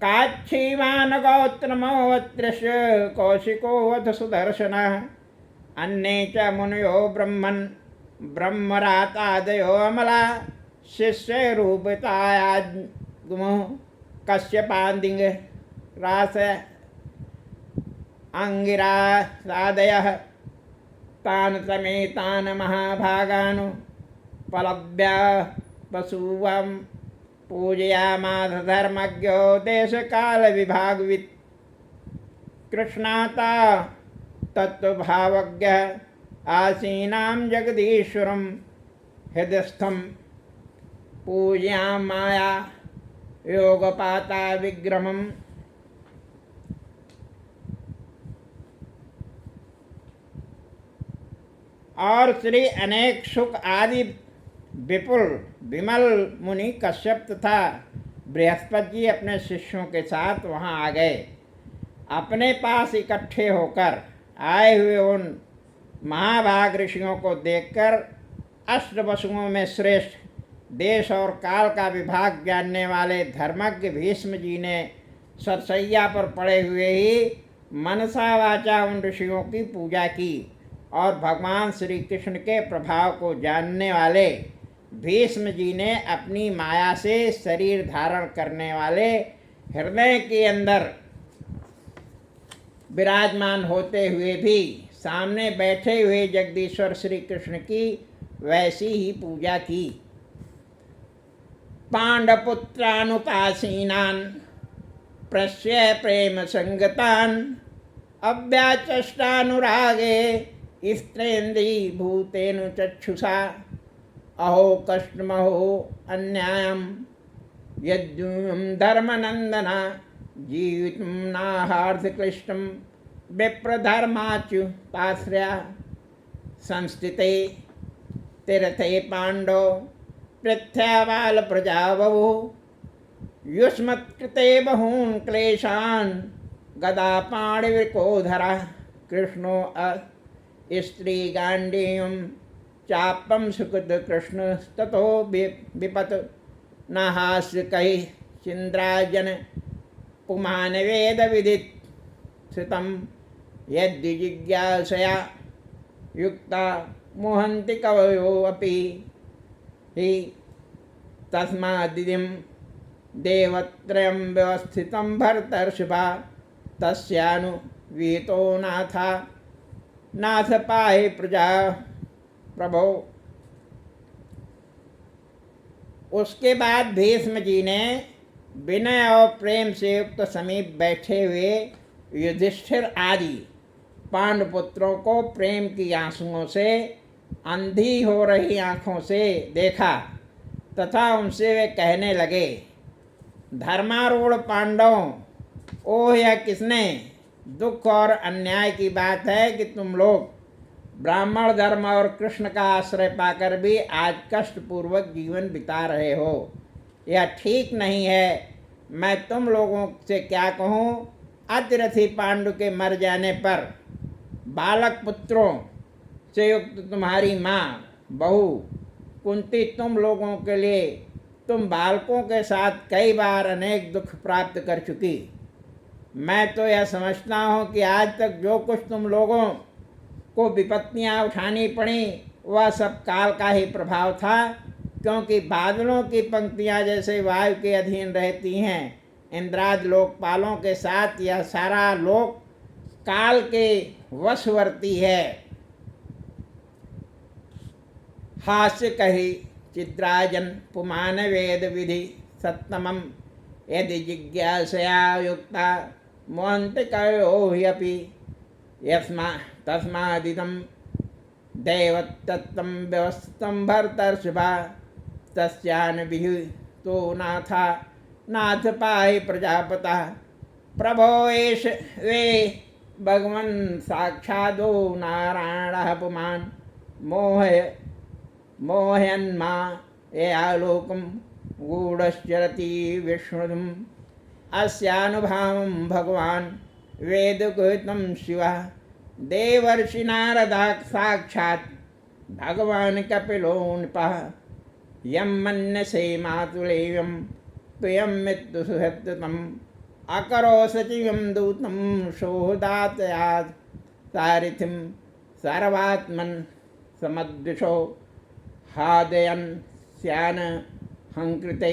A: काच्छीवान गौतमोऽत्रिश कौशिको वध सुदर्शन अन्ये च मुनयो ब्रह्मन् ब्रह्मरातादयो अमला शिष्य रूपतायागमो कश्यपान्दिंग रास अंगिरासादयः तान् समेतान् महाभागान् पलव्या पशुवं पूजयामास धर्मज्ञो देशकालविभागवित् कृष्णाता तत्त्वभावज्ञ आसीनां जगदीश्वरं हृदयस्थं पूजयामाया योगपाता विग्रहम्। और श्री अनेक सुख आदि विपुल विमल मुनि कश्यप तथा बृहस्पति जी अपने शिष्यों के साथ वहाँ आ गए। अपने पास इकट्ठे होकर आए हुए उन महाभाग ऋषियों को देखकर अष्टवसुओं में श्रेष्ठ देश और काल का विभाग जानने वाले धर्मज्ञ भीष्म जी ने सरसैया पर पड़े हुए ही मनसा वाचा उन ऋषियों की पूजा की और भगवान श्री कृष्ण के प्रभाव को जानने वाले भीष्म जी ने अपनी माया से शरीर धारण करने वाले हृदय के अंदर विराजमान होते हुए भी सामने बैठे हुए जगदीश्वर श्री कृष्ण की वैसी ही पूजा की। पांडपुत्रानुपासीनान् प्रस्य प्रेम संगतान् अव्याचष्टानुरागे स्त्रेन्द्री भूतेनु चक्षुषा अहो कष्टमहो अन्यायं यद्युं धर्मनंदना जीवितुं नाहार्थ विप्रधर्माच्युताश्रया संस्थिते तीर्थे पांडव पृथ्व्यावाल प्रजावो युष्मत्कृते बहून् क्लेशान् गदा पाणिविकोधरा कृष्णो स्त्रीगाण्डीयं चापं सुकृत कृष्णस्ततो विपत् न हास्य कहि चिन्द्राजन पुमान वेद विदित श्रुतं यद्जिज्ञासया युक्ता मोहन्ति कवयो अपि हि तस्मादिदं देवत्रयं व्यवस्थितं भरतर्षभा तस्यानुवीतो नाथा नाथ पाहि प्रजा प्रभो। उसके बाद भीष्म जी ने विनय और प्रेम से युक्त समीप बैठे हुए युधिष्ठिर आदि पांडुपुत्रों को प्रेम की आंसुओं से अंधी हो रही आंखों से देखा तथा उनसे वे कहने लगे, धर्मारूढ़ पांडवों, ओह यह किसने दुख और अन्याय की बात है कि तुम लोग ब्राह्मण धर्म और कृष्ण का आश्रय पाकर भी आज कष्टपूर्वक जीवन बिता रहे हो। यह ठीक नहीं है। मैं तुम लोगों से क्या कहूँ। अतिरथी पांडु के मर जाने पर बालक पुत्रों से युक्त तुम्हारी माँ बहू कुंती तुम लोगों के लिए तुम बालकों के साथ कई बार अनेक दुख प्राप्त कर चुकी। मैं तो यह समझता हूँ कि आज तक जो कुछ तुम लोगों को विपत्तियाँ उठानी पड़ी वह सब काल का ही प्रभाव था, क्योंकि बादलों की पंक्तियाँ जैसे वायु के अधीन रहती हैं, इंद्राज लोकपालों के साथ यह सारा लोक काल के वशवर्ती है। हास्य कही चिद्राजन पुमान वेद विधि सत्तमम यदि जिज्ञासया युक्ता मोहन्ति कयो ह्यपि यस्मा तस्मादिदं दैवतत्त्वं व्यवस्थितं भर्तर्षभा तस्यान्विहितो नाथा नाथ पाहि प्रजापतः। प्रभो एष वे भगवन् साक्षादो नारायणः पुमान् मोहयन्मा ययालोकं गूढश्चरति विष्णुम् अस्यानुभावं भगवान् वेदगुहितं शिवः देवर्षि नारदात् साक्षात् भगवान् कपिलो नृपः यं मन्यसे मातुलेयं त्वयं मृत्युसुहृतम् अकरो सचिवं दूतं शोधातयात् सारिथिं सर्वात्मन् समदृशो हादयन् स्यान हंकृते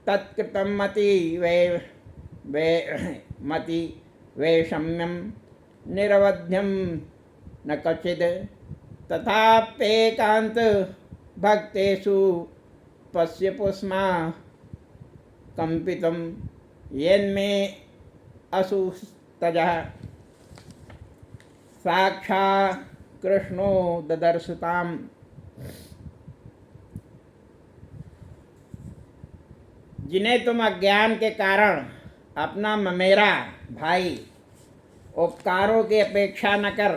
A: तत्कृतं मति वैषम्यं निरवध्यं न क्वचिद् तथाप्येकान्त भक्तेषु त्वस्य पुष्मा कंपितं यन्मे असुस्तजः साक्षात् कृष्णो ददर्शताम्। जिन्हें तुम अज्ञान के कारण अपना ममेरा भाई उपकारों की अपेक्षा न कर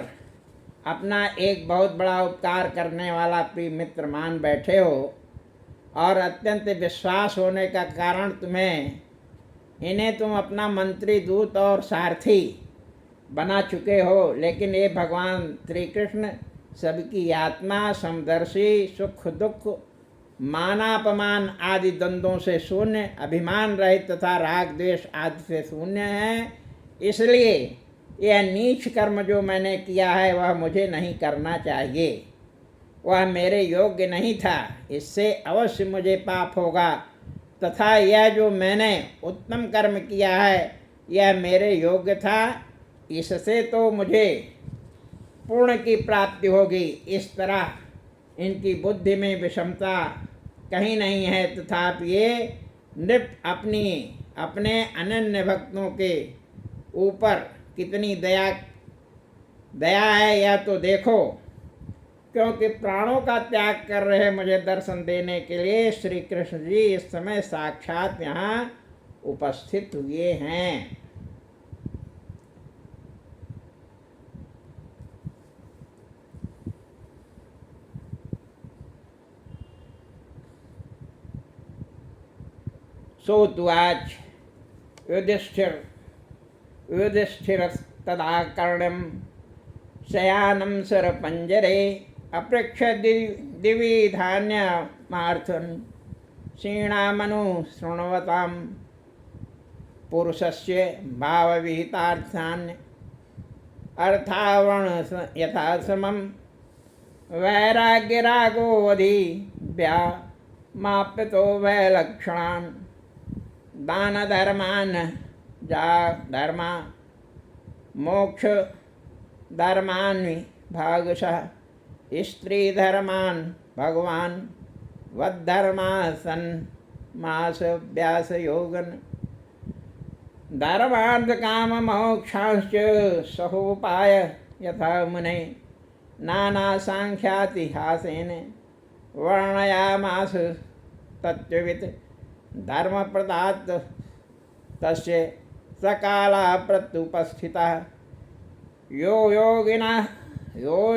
A: अपना एक बहुत बड़ा उपकार करने वाला प्रिय मित्र मान बैठे हो और अत्यंत विश्वास होने का कारण तुम्हें इन्हें तुम अपना मंत्री दूत और सारथी बना चुके हो। लेकिन ये भगवान श्री कृष्ण सबकी आत्मा समदर्शी सुख दुख मानापमान आदि द्वंद्वों से शून्य अभिमान रहित तथा राग द्वेष आदि से शून्य है। इसलिए यह नीच कर्म जो मैंने किया है वह मुझे नहीं करना चाहिए, वह मेरे योग्य नहीं था, इससे अवश्य मुझे पाप होगा। तथा यह जो मैंने उत्तम कर्म किया है यह मेरे योग्य था, इससे तो मुझे पूर्ण की प्राप्ति होगी। इस तरह इनकी बुद्धि में विषमता कहीं नहीं है। तथापि ये नृप अपने अनन्य भक्तों के ऊपर कितनी दया है यह तो देखो, क्योंकि प्राणों का त्याग कर रहे मुझे दर्शन देने के लिए श्री कृष्ण जी इस समय साक्षात यहाँ उपस्थित हुए हैं। सोतुवाच युधिष्ठिरस्तदा कर्णं शयानं सरपञ्जरे अपृच्छ दिवि धान्यमार्थं क्षीणामनुशृण्वतां पुरुषस्य भावविहितार्थान् अर्थावण यथासमं वैराग्यरागोऽधि व्यामाप्यतो वैलक्षणान् दान धर्मा मोक्ष धर्मान्वि भागशः स्त्रीधर्मान् भगवान् वद्धर्मासन मास व्यास योगन धर्मार्थ काम मोक्षांश्च सहोपाय यथा मुने नाना सांख्यातिहासेन वर्णयामास तत्त्ववित् धर्म प्रदात तस्य सकाला प्रत्युपस्थिता यो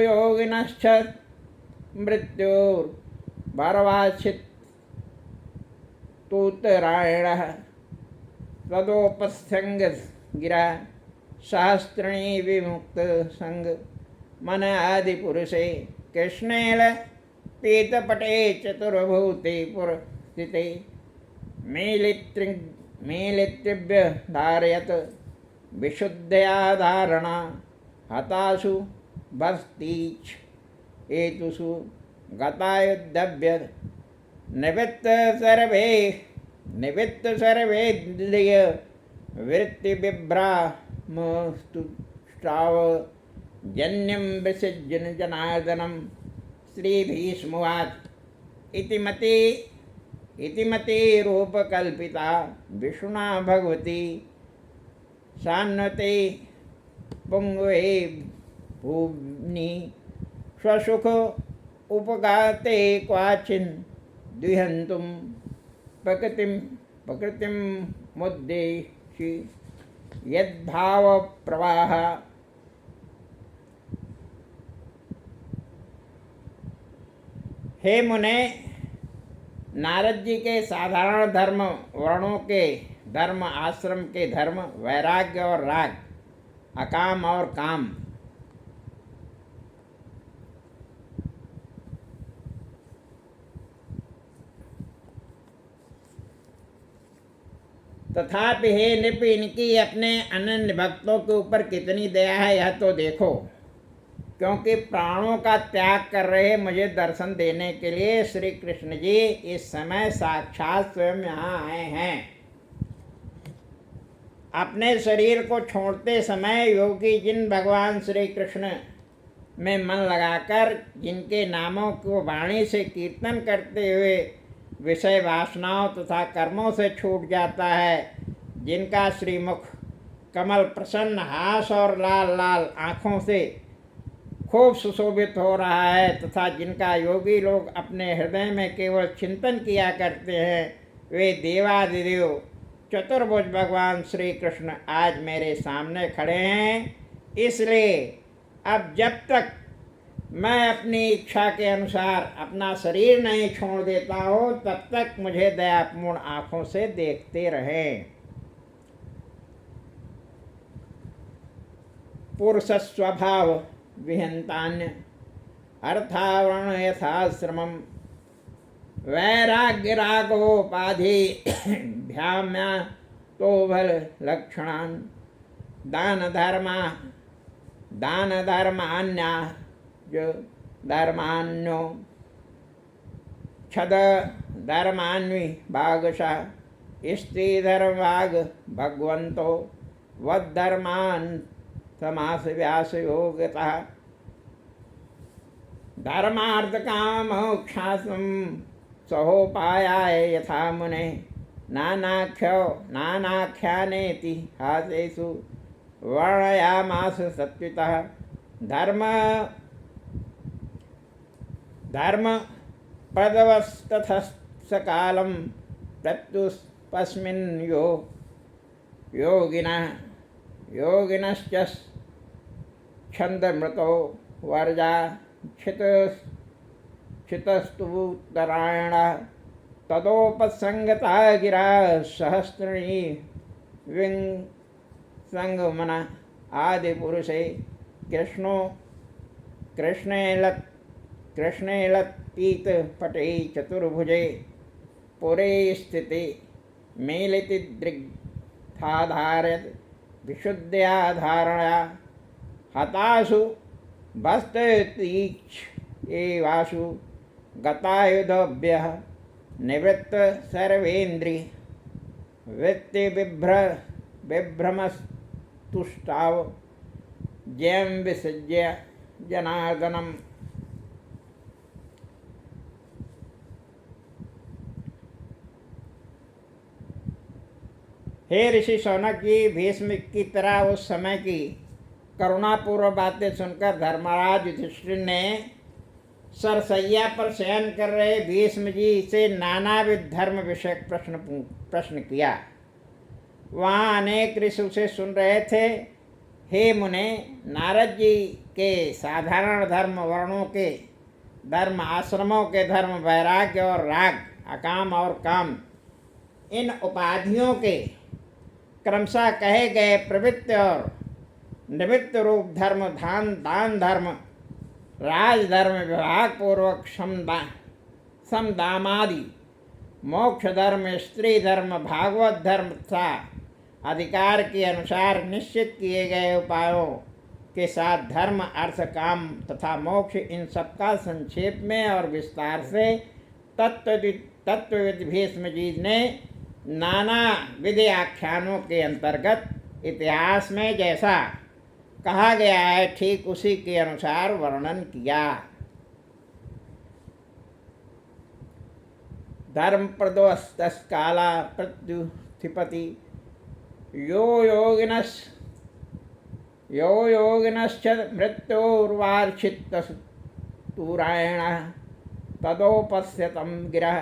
A: योगिनश्च मृत्युर्भरवाच्छित्तुत्तरायणः तदोपस्थ्यंग गिरा सहस्रणी विमुक्त संग मन आदि पुरुषे कृष्णेल पीतपटे चतुर्भूते पुरस्थिते मेलितृभ्य धारयत विशुद्धया धारणा हतासु भस्तीच हेतुषु गतायुद्धभ्य निवृत्त सर्वेन्द्रिय वृत्ति विभ्रामस्तुष्टाव जन्यं विसृजन जनार्दनम श्री भीष्मवाच इति मते रूपकल्पिता विष्णुना भगवती सान्वते पुंगवे भूमि स्वसुख उपगाते क्वाचिन् द्विहन्तुं प्रकृतिं मुद्देशि यद्भाव प्रवाह हे मुने, नारद जी के साधारण धर्म, वर्णों के धर्म, आश्रम के धर्म, वैराग्य और राग, अकाम और काम, तथापि हे नृप, इनकी अपने अनन्य भक्तों के ऊपर कितनी दया है यह तो देखो। क्योंकि प्राणों का त्याग कर रहे मुझे दर्शन देने के लिए श्री कृष्ण जी इस समय साक्षात स्वयं यहाँ आए हैं। अपने शरीर को छोड़ते समय योगी जिन भगवान श्री कृष्ण में मन लगाकर जिनके नामों को वाणी से कीर्तन करते हुए विषय वासनाओं तथा कर्मों से छूट जाता है, जिनका श्रीमुख कमल प्रसन्न हास और लाल लाल आँखों से खूब सुशोभित हो रहा है तथा जिनका योगी लोग अपने हृदय में केवल चिंतन किया करते हैं, वे देवादिदेव चतुर्भुज भगवान श्री कृष्ण आज मेरे सामने खड़े हैं। इसलिए अब जब तक मैं अपनी इच्छा के अनुसार अपना शरीर नहीं छोड़ देता हूँ, तब तक मुझे दयापूर्ण आँखों से देखते रहें। पुरुष स्वभाव विहंतान्य अर्थावरण यथाश्रमम वैराग्य रागोपाधि भ्याम्या तो भल लक्षणान दान धर्मान्या जो धर्मान्यो छद धर्मान्वि भागशा स्त्री धर्मभाग भगवंतो वद्धर्मान समास व्यास योगता धर्मार्थ काम मोक्षासम सहोपायाय यथा मुने नानाख्यानेति हासेषु वर्णयामास सत्वितः धर्म पदवस्तथसकालं प्रत्युपस्मिन् योगिनश्च छंदमृतो वर्जा क्षितस्तुतरायण तदोपसंगता गिरा सहस्रणी विंगमन आदि पुरुषे कृष्णेलत्पीत पटे चतुर्भुजे पुरे स्थिते मेलिति दृग्धाधारयत् विशुद्धया धारणया हतासु भस्ततीक्ष एवासु गतायुधभ्यः निवृत्त सर्वेन्द्रिय वृत्ति विभ्रमस्तुष्टाव जयं विसृज्य जनार्दनम। हे ऋषि शौनक जी, भीष्म की तरह उस समय की करुणापूर्व बातें सुनकर धर्मराज युधिष्ठिर ने सरसैया पर शयन कर रहे भीष्म जी से नानाविध धर्म विषयक प्रश्न किया। वहाँ अनेक ऋषि उसे सुन रहे थे। हे मुने, नारद जी के साधारण धर्म, वर्णों के धर्म, आश्रमों के धर्म, वैराग्य और राग, अकाम और काम, इन उपाधियों के क्रमशः कहे गए प्रवृत्ति और निवृत्त रूप धर्म, दान धर्म, राजधर्म, विभाग पूर्वक समदामादि, मोक्ष धर्म, स्त्री धर्म, भागवत धर्म तथा अधिकार के अनुसार निश्चित किए गए उपायों के साथ धर्म, अर्थ, काम तथा मोक्ष, इन सबका संक्षेप में और विस्तार से तत्वविद भीष्म जी ने नाना विधि आख्यानों के अंतर्गत इतिहास में जैसा कहा गया है ठीक उसी के अनुसार वर्णन किया। धर्म प्रदोस्तकाला प्रत्युत्थिपति यो योगिनश्च मृत्योर्वार्षितस्तूरायण तदोपस्यतं गिरः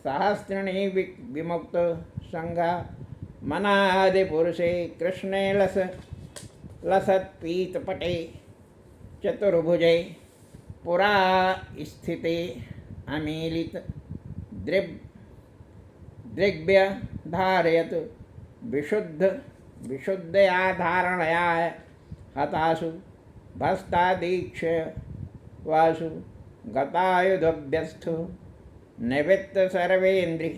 A: सहस्रिणी विमुक्त संघा मनादिपुरुषे कृष्णे लसत्पीतपटे चतुर्भुजे पुरा स्थिते अमीलित दृग्भ्य धारयत विशुद्धया धारणया हतासु भस्तादीक्ष वासु गतायुधभ्यस्थु निवृत्त सर्वेन्द्रि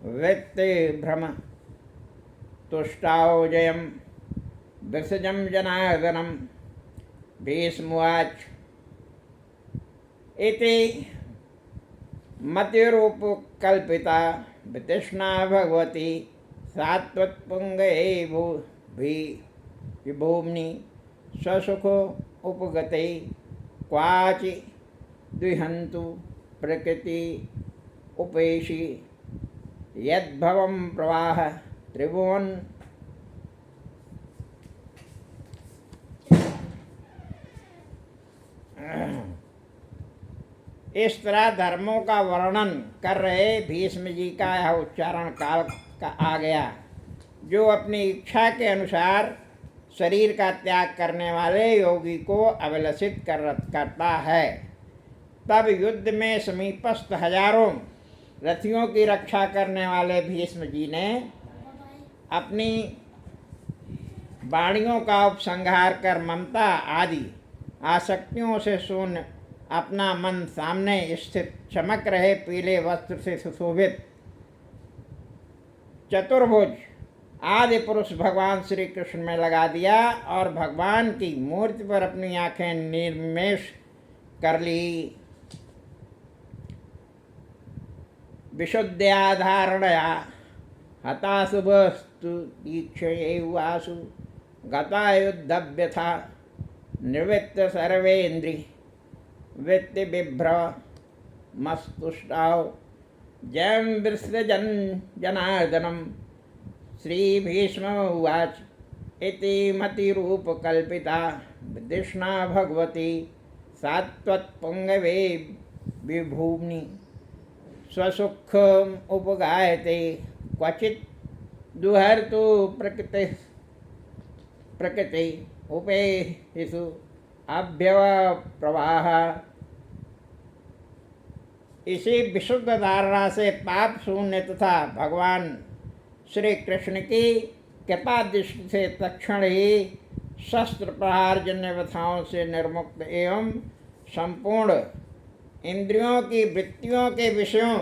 A: वृत्ति भ्रम तुष्टाओ जयं विसृजं जनार्दनं। भीष्मोवाच इति मतिरूपकल्पिता वितृष्णा भगवती सात्वत्पुङ्गये विभूम्नि स्वसुख उपगते क्वाचि द्विहन्तु प्रकृति उपेशि यद्भवं प्रवाह त्रिभुवन। इस तरह धर्मों का वर्णन कर रहे भीष्म जी का यह उच्चारण काल का आ गया, जो अपनी इच्छा के अनुसार शरीर का त्याग करने वाले योगी को अभिलषित करता है। तब युद्ध में समीपस्थ हजारों रथियों की रक्षा करने वाले भीष्म जी ने अपनी वाणियों का उपसंहार कर ममता आदि आसक्तियों से शून्य अपना मन सामने स्थित चमक रहे पीले वस्त्र से सुशोभित चतुर्भुज आदि पुरुष भगवान श्री कृष्ण में लगा दिया और भगवान की मूर्ति पर अपनी आंखें निर्मेष कर ली। विशुद्धया धारणया हताशुभस्तु दीक्षयेवासु गतायुद्धव्यथा निवृत्त सर्वेन्द्रि वृत्ति बिभ्रमस्तुष्टाव जयं विसृजन् जनार्दनं। श्रीभीष्म उवाच इति मतिरूपकल्पिता वितृष्णा भगवती सात्वत्पुङ्गवे विभूम्नि स्वसुखम् उपगायते क्वचित् दुहर्तु प्रकृति उपेहिषु अभ्यवप्रवाह। इसी विशुद्ध धारणा से पाप शून्य तथा भगवान श्री कृष्ण की कृपा दृष्टि से तत्क्षण ही शस्त्र प्रहार जन्य व्यथाओं से निर्मुक्त एवं संपूर्ण इंद्रियों की वृत्तियों के विषयों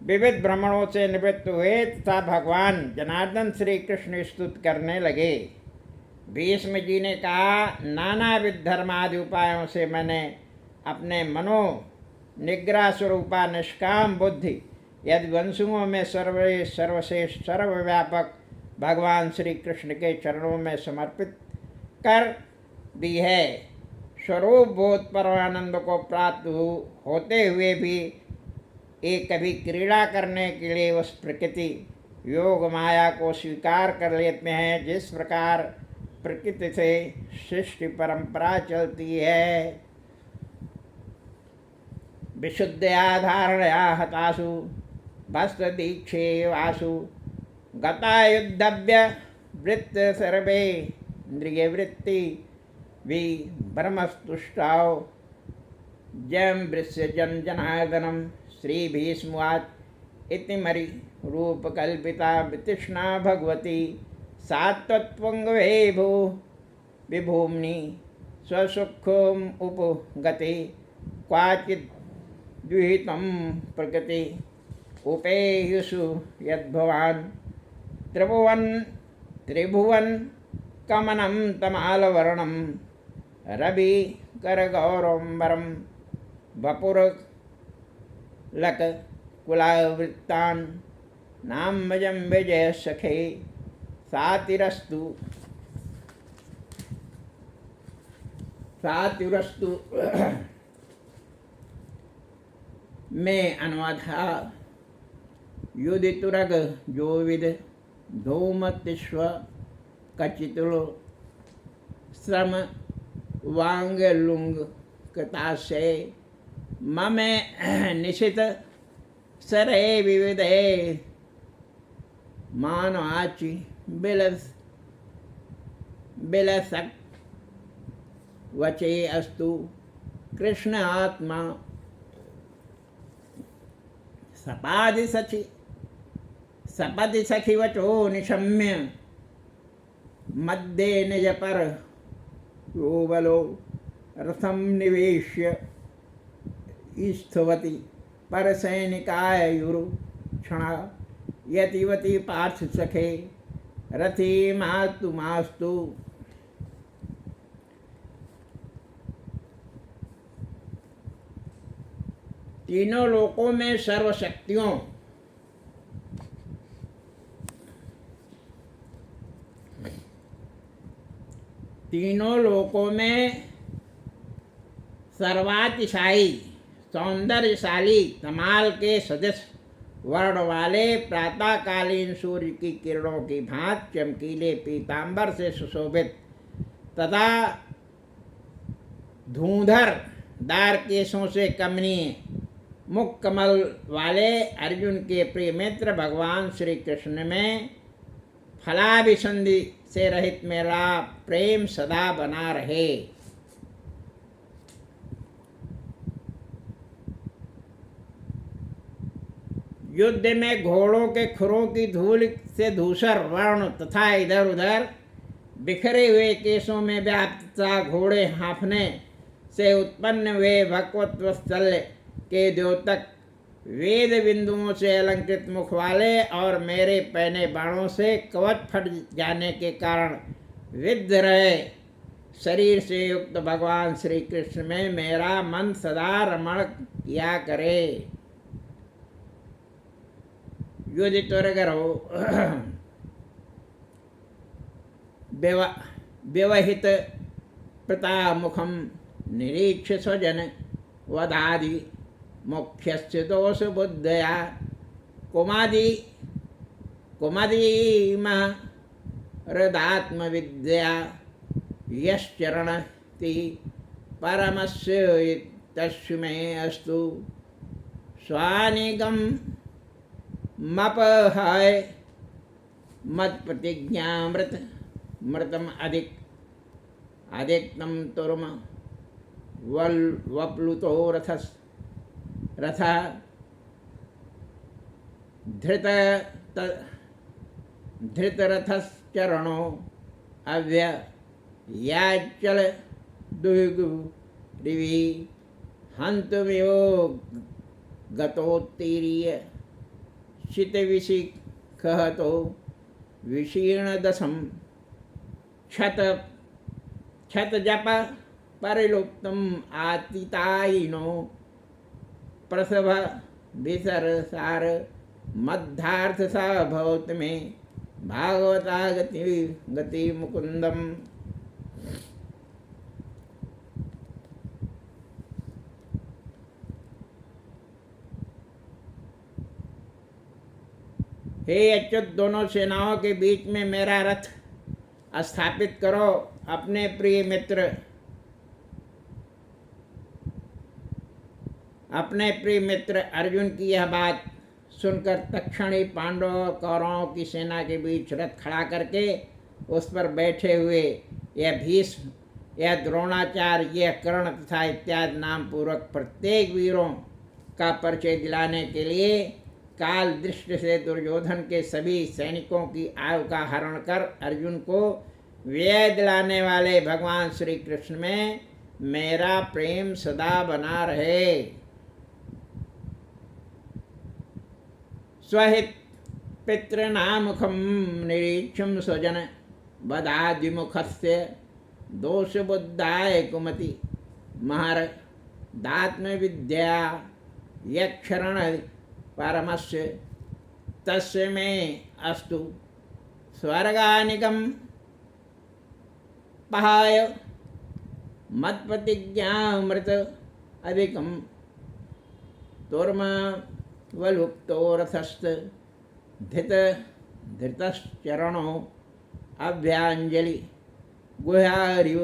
A: विविध भ्रमणों से निवृत्त हुए तथा भगवान जनार्दन श्री कृष्ण स्तुति करने लगे। भीष्म जी ने कहा, नानाविध धर्मादि उपायों से मैंने अपने मनो निग्रह स्वरूपा निष्काम बुद्धि यदि वंशुओं में सर्वश्रेष्ठ सर्वव्यापक भगवान श्री कृष्ण के चरणों में समर्पित कर दी है। स्वरूप बोध परमानंद को प्राप्त होते हुए भी ये कभी क्रीड़ा करने के लिए उस प्रकृति योग माया को स्वीकार कर लेते हैं। जिस प्रकार प्रकृति से सृष्टि परंपरा चलती है, विशुद्धया धारणया हतासु वस्त्र दीक्षे वासु गतायुद्धव्य वृत्त सर्वे इंद्रिय वृत्ति वि ब्रह्मस्तुष्टाव जयम वृश्य जन जनार्दनम श्री भीष्मवाच इतिमरि रूपकल्पिता वितृष्णा भगवती सात्वत्वंग भू विभूम्नि स्वसुखम उपगति क्वाचित् द्विहितं प्रकृति उपेयुषु यद्भवान् त्रिभुवन कमनं तमालवर्णं रवि करगौरम्बरं वपुरलक कुलावृत्तान् नामजं विजय सखे सातिरस्तु में अनुवादा युदितुरग जोविद धूमतिश्व कचितुलो श्रम वांगलुंग कताशे ममे निशित सरे विविधे मानवाचि बिलसक वचे अस्तु कृष्ण आत्मा सपदि सखी वचो निशम्य मध्य निज पर योबलो रथम निवेश्य स्थवती पर सैनिकायुरु क्षणा यतिवती पार्थ सखे रथी मास्तु मास्तु। तीनों लोकों में सर्वशक्तियों सर्वातिशायी सौंदर्यशाली कमाल के सदृश वर्ण वाले प्रातःकालीन सूर्य की किरणों की भांत चमकीले पीतांबर से सुशोभित तथा धूंधर दार केशों से कमनीय मुख कमल वाले अर्जुन के प्रिय मित्र भगवान श्री कृष्ण में फलाभिसंधि से रहित मेरा प्रेम सदा बना रहे। युद्ध में घोड़ों के खुरों की धूल से धूसर वर्ण तथा इधर उधर बिखरे हुए केशों में व्याप्तता घोड़े हाँफने से उत्पन्न हुए भगवत वत्सल्य के द्योतक वेद बिंदुओं से अलंकृत मुख वाले और मेरे पहने बाणों से कवच फट जाने के कारण विद्ध रहे शरीर से युक्त भगवान श्री कृष्ण में मेरा मन सदा रमण किया करे। युदितुरगरो व्यवहित प्रतामुखम निरीक्ष स्वजन वदादि मुख्यस्य दोष बुद्धया कुमादीमा हृदात्म विद्या यश्चरणति परमस्य तस्मै अस्तु स्वानिगम मपहाय मत प्रतिज्ञामृत मृतम अधिकतम तुर्म वप्लुतो रथा धृतरथश्चरणो अव्ययाचल दुर्गुरिवी हन्तुमिव गतोत्तीर्य शितविशिखहतो विशीर्णदशं क्षतजप परिलुप्तम आतितायिनो प्रसभ विसरसार मध्यार्थ सा भवत में भागवता गति गति मुकुंदम। हे अच्युत, दोनों सेनाओं के बीच में मेरा रथ स्थापित करो। अपने प्रिय मित्र अर्जुन की यह बात सुनकर तक्षण ही पांडवों और कौरवों की सेना के बीच रथ खड़ा करके उस पर बैठे हुए यह भीष्म, यह द्रोणाचार्य, यह कर्ण तथा इत्यादि नाम पूर्वक प्रत्येक वीरों का परिचय दिलाने के लिए काल दृष्टि से दुर्योधन के सभी सैनिकों की आयु का हरण कर अर्जुन को व्यय दिलाने वाले भगवान श्री कृष्ण में मेरा प्रेम सदा बना रहे। स्वहित पितृनामुखम निरीक्षम स्वजन बदादिमुखस्य दोष बुद्धाय कुमति महर दात्म विद्या यक्षरण परमस्य तस्य में अस्तु स्वर्गानिकम पहाय मत्प्रतिज्ञामृत अधिकम तुर्म वलुप्तो रथस्त धृतश्चरणो अभ्यांजलि गुहारिव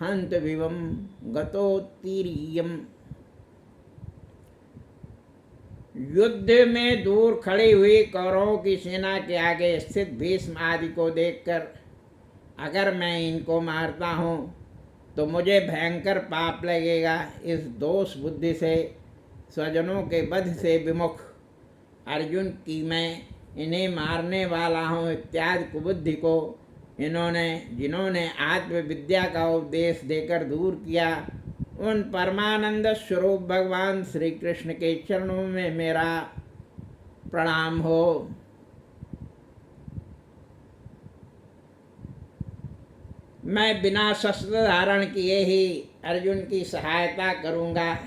A: हंत विवम गतोत्तीर्यम। युद्ध में दूर खड़ी हुई कौरवों की सेना के आगे स्थित भीष्म आदि को देखकर अगर मैं इनको मारता हूँ तो मुझे भयंकर पाप लगेगा। इस दोष बुद्धि से स्वजनों के वध से विमुख अर्जुन की मैं इन्हें मारने वाला हूँ इत्यादि कुबुद्धि को जिन्होंने आत्मविद्या का उपदेश देकर दूर किया, उन परमानंद स्वरूप भगवान श्री कृष्ण के चरणों में मेरा प्रणाम हो। मैं बिना शस्त्र धारण किए ही अर्जुन की सहायता करूँगा।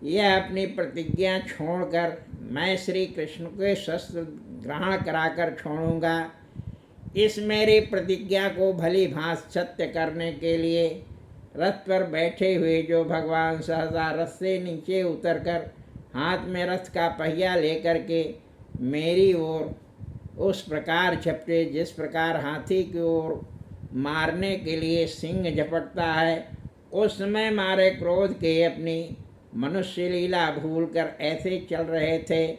A: यह अपनी प्रतिज्ञा छोड़कर मैं श्री कृष्ण के शस्त्र ग्रहण कराकर छोड़ूंगा। इस मेरी प्रतिज्ञा को भली भांति सत्य करने के लिए रथ पर बैठे हुए जो भगवान सहसा रथ से नीचे उतरकर हाथ में रथ का पहिया लेकर के मेरी ओर उस प्रकार झपटे जिस प्रकार हाथी की ओर मारने के लिए सिंह झपटता है, उस समय मारे क्रोध के अपनी मनुष्य लीला भूलकर ऐसे चल रहे थे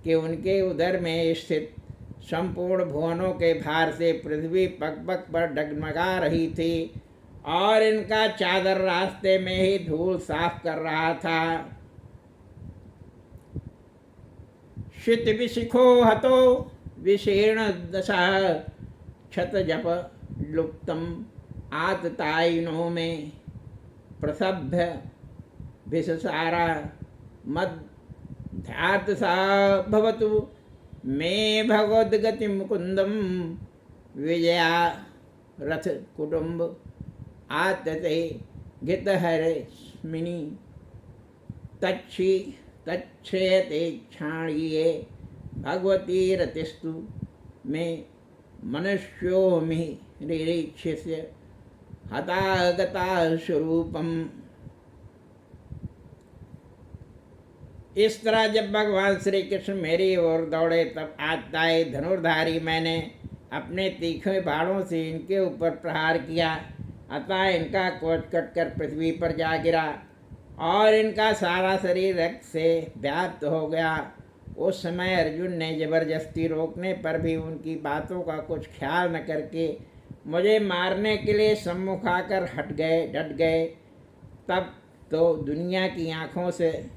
A: कि उनके उदर में स्थित संपूर्ण भुवनों के भार से पृथ्वी पग पग पर डगमगा रही थी और इनका चादर रास्ते में ही धूल साफ कर रहा था। शित विशिखो हतो विशीर्ण दशा क्षत जप लुप्तम आततायिनो में प्रसभ्य भिषसारा मध्यार्थ सा भवतु मे भगवद्गति मुकुंदम विजया रथ कुटुंब आतते गित हरे स्मिनी तच्छ्रेयते क्षाणीये भगवती रतिस्तु में मनुष्योमि निरीक्ष्य हतागता स्वरूपम। इस तरह जब भगवान श्री कृष्ण मेरी ओर दौड़े तब आततायी धनुर्धारी मैंने अपने तीखे बाणों से इनके ऊपर प्रहार किया, अतः इनका कोच कटकर पृथ्वी पर जा गिरा और इनका सारा शरीर रक्त से व्याप्त हो गया। उस समय अर्जुन ने जबरदस्ती रोकने पर भी उनकी बातों का कुछ ख्याल न करके मुझे मारने के लिए सम्मुख आकर डट गए। तब तो दुनिया की आँखों से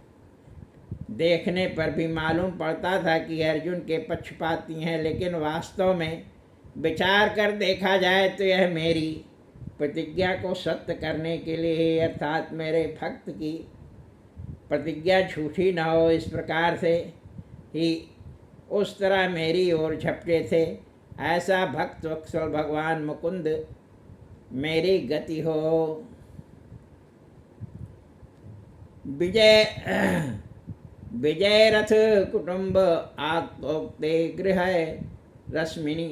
A: देखने पर भी मालूम पड़ता था कि अर्जुन के पक्षपाती हैं, लेकिन वास्तव में विचार कर देखा जाए तो यह मेरी प्रतिज्ञा को सत्य करने के लिए, अर्थात मेरे भक्त की प्रतिज्ञा झूठी न हो इस प्रकार से ही उस तरह मेरी ओर झपटे थे। ऐसा भक्त वत्सल भगवान मुकुंद मेरी गति हो। विजय रथ कुटुंब आत्मोक्ते गृह रश्मिनी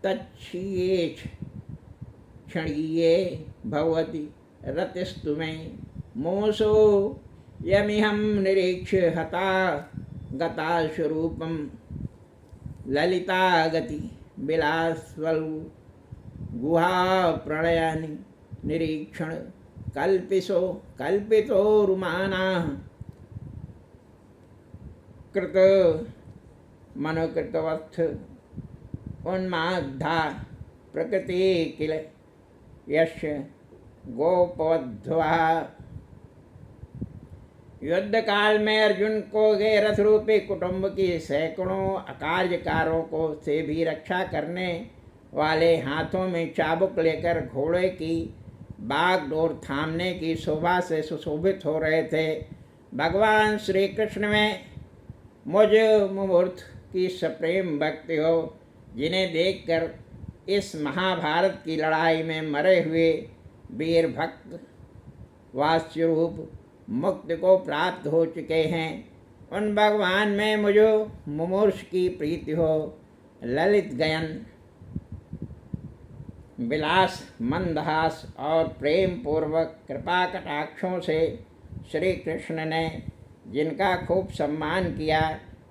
A: तच्छीयेच्छ क्षणीये भवति रतिस्तु मे मोसो यमिहं निरीक्ष्य हता गता स्वरूपम ललिता गति विलासवल्लु गुहा प्रणयानि निरीक्षण कल्पितो रुमाना कृत मनोकृतवत्थ उन्माद्धा प्रकृति किल यश गोपवध्वा। युद्ध काल में अर्जुन को गे रथ रूपी कुटुंब की सैकड़ों अकार्यकारों को से भी रक्षा करने वाले हाथों में चाबुक लेकर घोड़े की बागडोर थामने की शोभा से सुशोभित हो रहे थे। भगवान श्री कृष्ण में मुझ मुमूर्त की सप्रेम भक्ति हो, जिन्हें देखकर इस महाभारत की लड़ाई में मरे हुए वीर भक्त वास्यरूप मुक्ति को प्राप्त हो चुके हैं, उन भगवान में मुझे मुमूर्ष की प्रीति हो। ललित गयन विलास मंदहास और प्रेम पूर्वक कृपा कटाक्षों से श्री कृष्ण ने जिनका खूब सम्मान किया,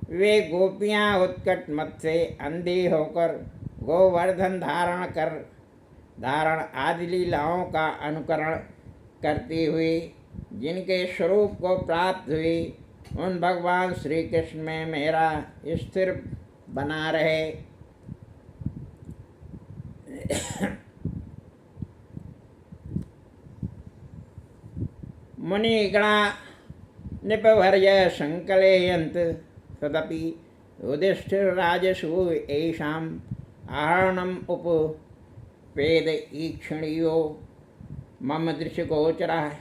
A: वे गोपियाँ उत्कट मत से अंधी होकर गोवर्धन धारण आदि लीलाओं का अनुकरण करती हुई जिनके स्वरूप को प्राप्त हुई, उन भगवान श्री कृष्ण में मेरा स्थिर बना रहे। मुनिगणा निपवर्य संकलयन्त तदपि युधिष्ठिरराजसु येषाम् आहरणम् उपवेद ईक्षणीयो मम दृश्यगोचरः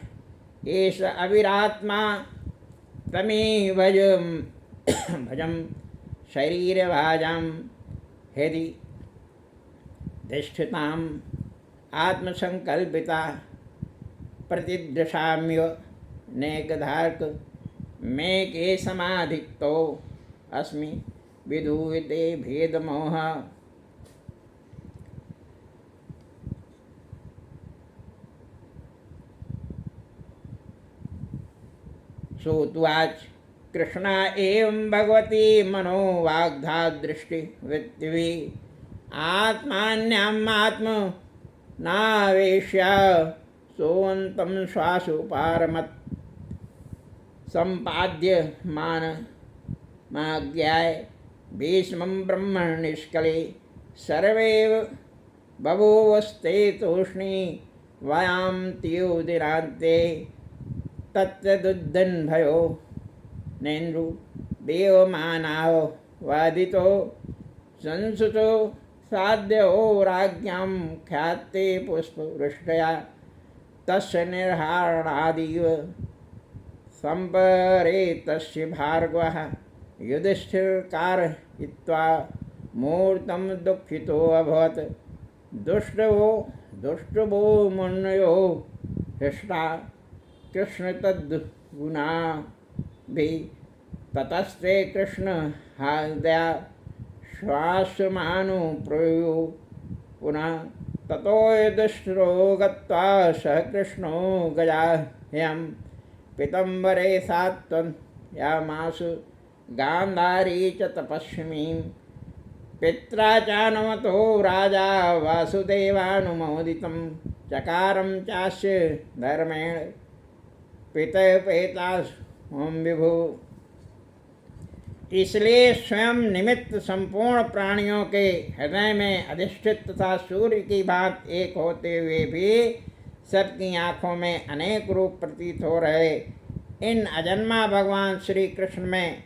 A: एष अविरात्मा तमेव भजं शरीरभाजां हृदि तिष्ठताम् आत्मसंकल्पिता प्रतिदृशाम्य नेकधार्क मे के समाधिक्तो अस्मि विदुविते भेदमोह। श्रुत्वाच कृष्णा एवं भगवती मनोवाग्धा दृष्टि वृत्तिवी आत्मान्यम आत्म नावेश्य सोऽन्तं श्वासु पारमत् सम्पाद्य मान माज्ञाय भीष्मं ब्रह्मण निष्कले सर्वैव बभूवस्ते तूष्णी वयां त्योदिरान्ते तत्तदुद्धन्भयो नेन्द्रु देवमानाव वादितो संसुतो साध्यो राज्ञां ख्याते पुष्पवृष्टया तस्य निर्हारणादिव संपरे तस्य भार्गवः युधिष्ठिरकारयित्वा मूर्तं दुःखितो अभवत्। दुष्टवो मुनयो हृष्टा कृष्ण तद्गुणा भी ततस्ते कृष्ण हादया श्वासमानु प्रयो पुनः ततो युधिष्ठिरो गत्वा सह कृष्णो गजाह्यं पीतम्बरे सात्वयामासु गान्धारी च तपस्विनीं पित्रा चानुमतो राजा वासुदेवानुमोदितं चकारं चास्य धर्मेण पितपेता ओम विभु। इसलिए स्वयं निमित्त संपूर्ण प्राणियों के हृदय में अधिष्ठित तथा सूर्य की भांति एक होते हुए भी सबकी आँखों में अनेक रूप प्रतीत हो रहे इन अजन्मा भगवान श्री कृष्ण में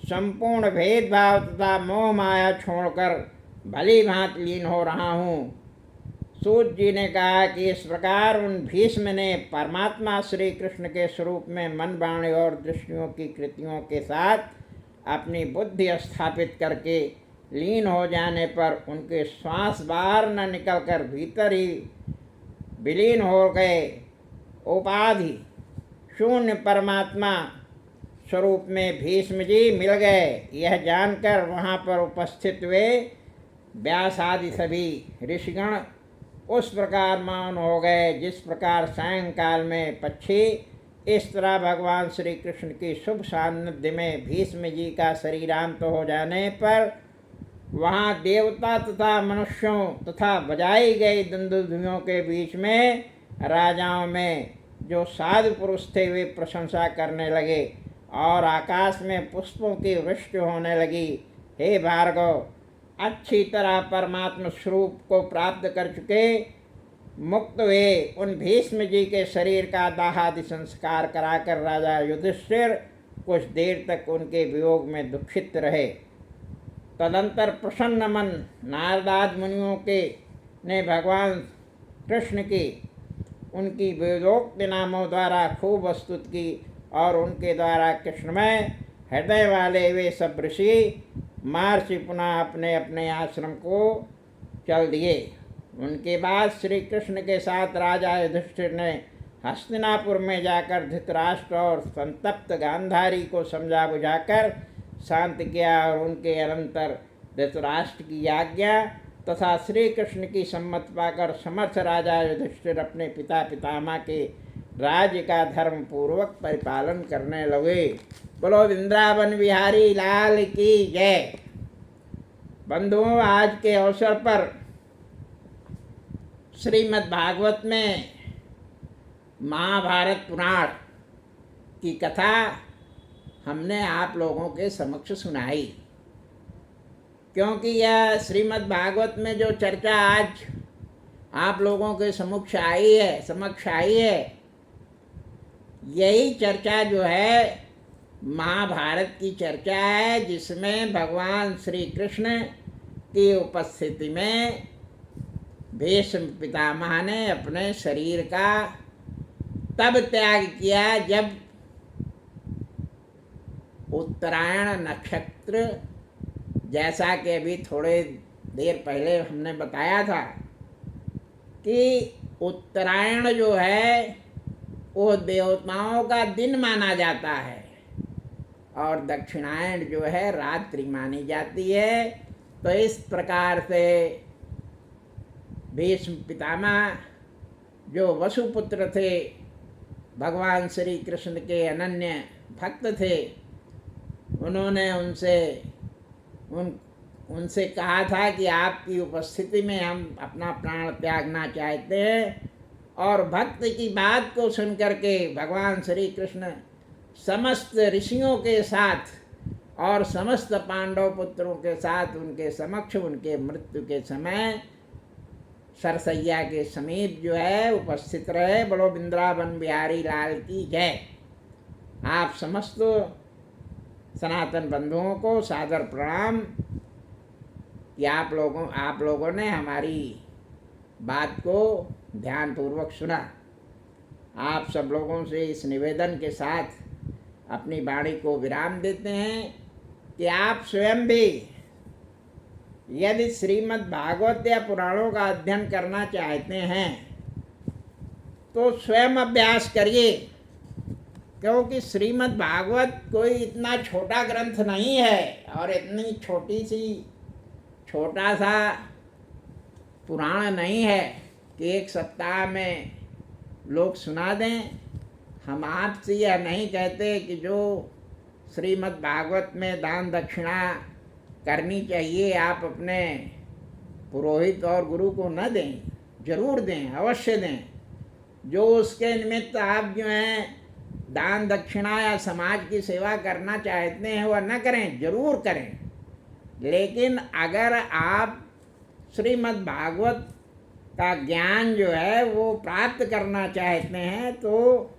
A: संपूर्ण भेदभाव तथा मोह माया छोड़कर भली भांति लीन हो रहा हूँ। सूत जी ने कहा कि इस प्रकार उन भीष्म ने परमात्मा श्री कृष्ण के स्वरूप में मन वाणी और दृष्टियों की कृतियों के साथ अपनी बुद्धि स्थापित करके लीन हो जाने पर उनके श्वास बाहर न निकलकर भीतर ही विलीन हो गए। उपाधि शून्य परमात्मा स्वरूप में भीष्म जी मिल गए। यह जानकर वहाँ पर उपस्थित हुए व्यास आदि सभी ऋषिगण उस प्रकार मौन हो गए जिस प्रकार सायंकाल में पक्षी। इस तरह भगवान श्री कृष्ण की शुभ सान्निध्य में भीष्म जी का शरीरांत हो जाने पर वहाँ देवता तथा मनुष्यों तथा बजाई गई दुंदुभियों के बीच में राजाओं में जो साधु पुरुष थे वे प्रशंसा करने लगे और आकाश में पुष्पों की वृष्टि होने लगी। हे भार्गव, अच्छी तरह परमात्मा स्वरूप को प्राप्त कर चुके मुक्त हुए उन भीष्म जी के शरीर का दाहादि संस्कार कराकर राजा युधिष्ठिर कुछ देर तक उनके वियोग में दुखित रहे। तदंतर प्रसन्न मन नारदाद मुनियों के ने भगवान कृष्ण की उनकी वेदोक्त नामों द्वारा खूब स्तुति की और उनके द्वारा कृष्णमय हृदय वाले वे सब ऋषि महर्षि पुनः अपने अपने आश्रम को चल दिए। उनके बाद श्री कृष्ण के साथ राजा युधिष्ठिर ने हस्तिनापुर में जाकर धृतराष्ट्र और संतप्त गांधारी को समझा बुझाकर शांत किया और उनके अनंतर धृतराष्ट्र की आज्ञा तथा श्री कृष्ण की सम्मत पाकर समर्थ राजा युधिष्ठिर अपने पिता पितामह के राज्य का धर्म पूर्वक परिपालन करने लगे। बोलो वृंदावन बिहारी लाल की जय। बंधुओं, आज के अवसर पर श्रीमद् भागवत में महाभारत पुराण की कथा हमने आप लोगों के समक्ष सुनाई, क्योंकि यह श्रीमद् भागवत में जो चर्चा आज आप लोगों के समक्ष आई है, यही चर्चा जो है महाभारत की चर्चा है, जिसमें भगवान श्री कृष्ण की उपस्थिति में भीष्म पितामह ने अपने शरीर का तब त्याग किया जब उत्तरायण नक्षत्र, जैसा कि अभी थोड़े देर पहले हमने बताया था कि उत्तरायण जो है वो देवताओं का दिन माना जाता है और दक्षिणायन जो है रात्रि मानी जाती है। तो इस प्रकार से भीष्म पितामह जो वसुपुत्र थे, भगवान श्री कृष्ण के अनन्य भक्त थे, उन्होंने उनसे कहा था कि आपकी उपस्थिति में हम अपना प्राण त्यागना चाहते हैं। और भक्त की बात को सुनकर के भगवान श्री कृष्ण समस्त ऋषियों के साथ और समस्त पांडव पुत्रों के साथ उनके समक्ष उनके मृत्यु के समय सरसैया के समीप जो है उपस्थित रहे। बड़ो वृंदावन बिहारी लाल की जय। आप समस्त सनातन बंधुओं को सादर प्रणाम कि आप लोगों ने हमारी बात को ध्यानपूर्वक सुना। आप सब लोगों से इस निवेदन के साथ अपनी वाणी को विराम देते हैं कि आप स्वयं भी यदि श्रीमद् भागवत या पुराणों का अध्ययन करना चाहते हैं तो स्वयं अभ्यास करिए, क्योंकि श्रीमद् भागवत कोई इतना छोटा ग्रंथ नहीं है और इतनी छोटा सा पुराण नहीं है कि एक सप्ताह में लोग सुना दें। हम आपसे यह नहीं कहते कि जो श्रीमद् भागवत में दान दक्षिणा करनी चाहिए आप अपने पुरोहित और गुरु को न दें, जरूर दें, अवश्य दें। जो उसके निमित्त आप जो हैं दान दक्षिणा या समाज की सेवा करना चाहते हैं वह न करें, जरूर करें। लेकिन अगर आप श्रीमद् भागवत का ज्ञान जो है वो प्राप्त करना चाहते हैं तो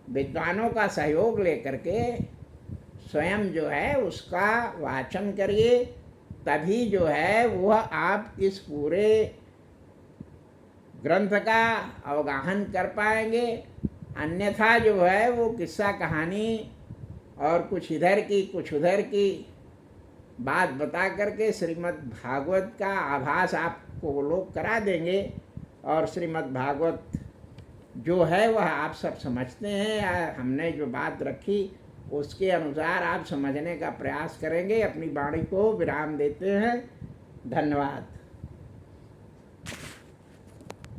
A: विद्वानों का सहयोग लेकर के स्वयं जो है उसका वाचन करिए, तभी जो है वह आप इस पूरे ग्रंथ का अवगाहन कर पाएंगे। अन्यथा जो है वो किस्सा कहानी और कुछ इधर की कुछ उधर की बात बता करके श्रीमद् भागवत का आभास आपको लोग करा देंगे और श्रीमद् भागवत जो है वह आप सब समझते हैं, या हमने जो बात रखी उसके अनुसार आप समझने का प्रयास करेंगे। अपनी वाणी को विराम देते हैं। धन्यवाद।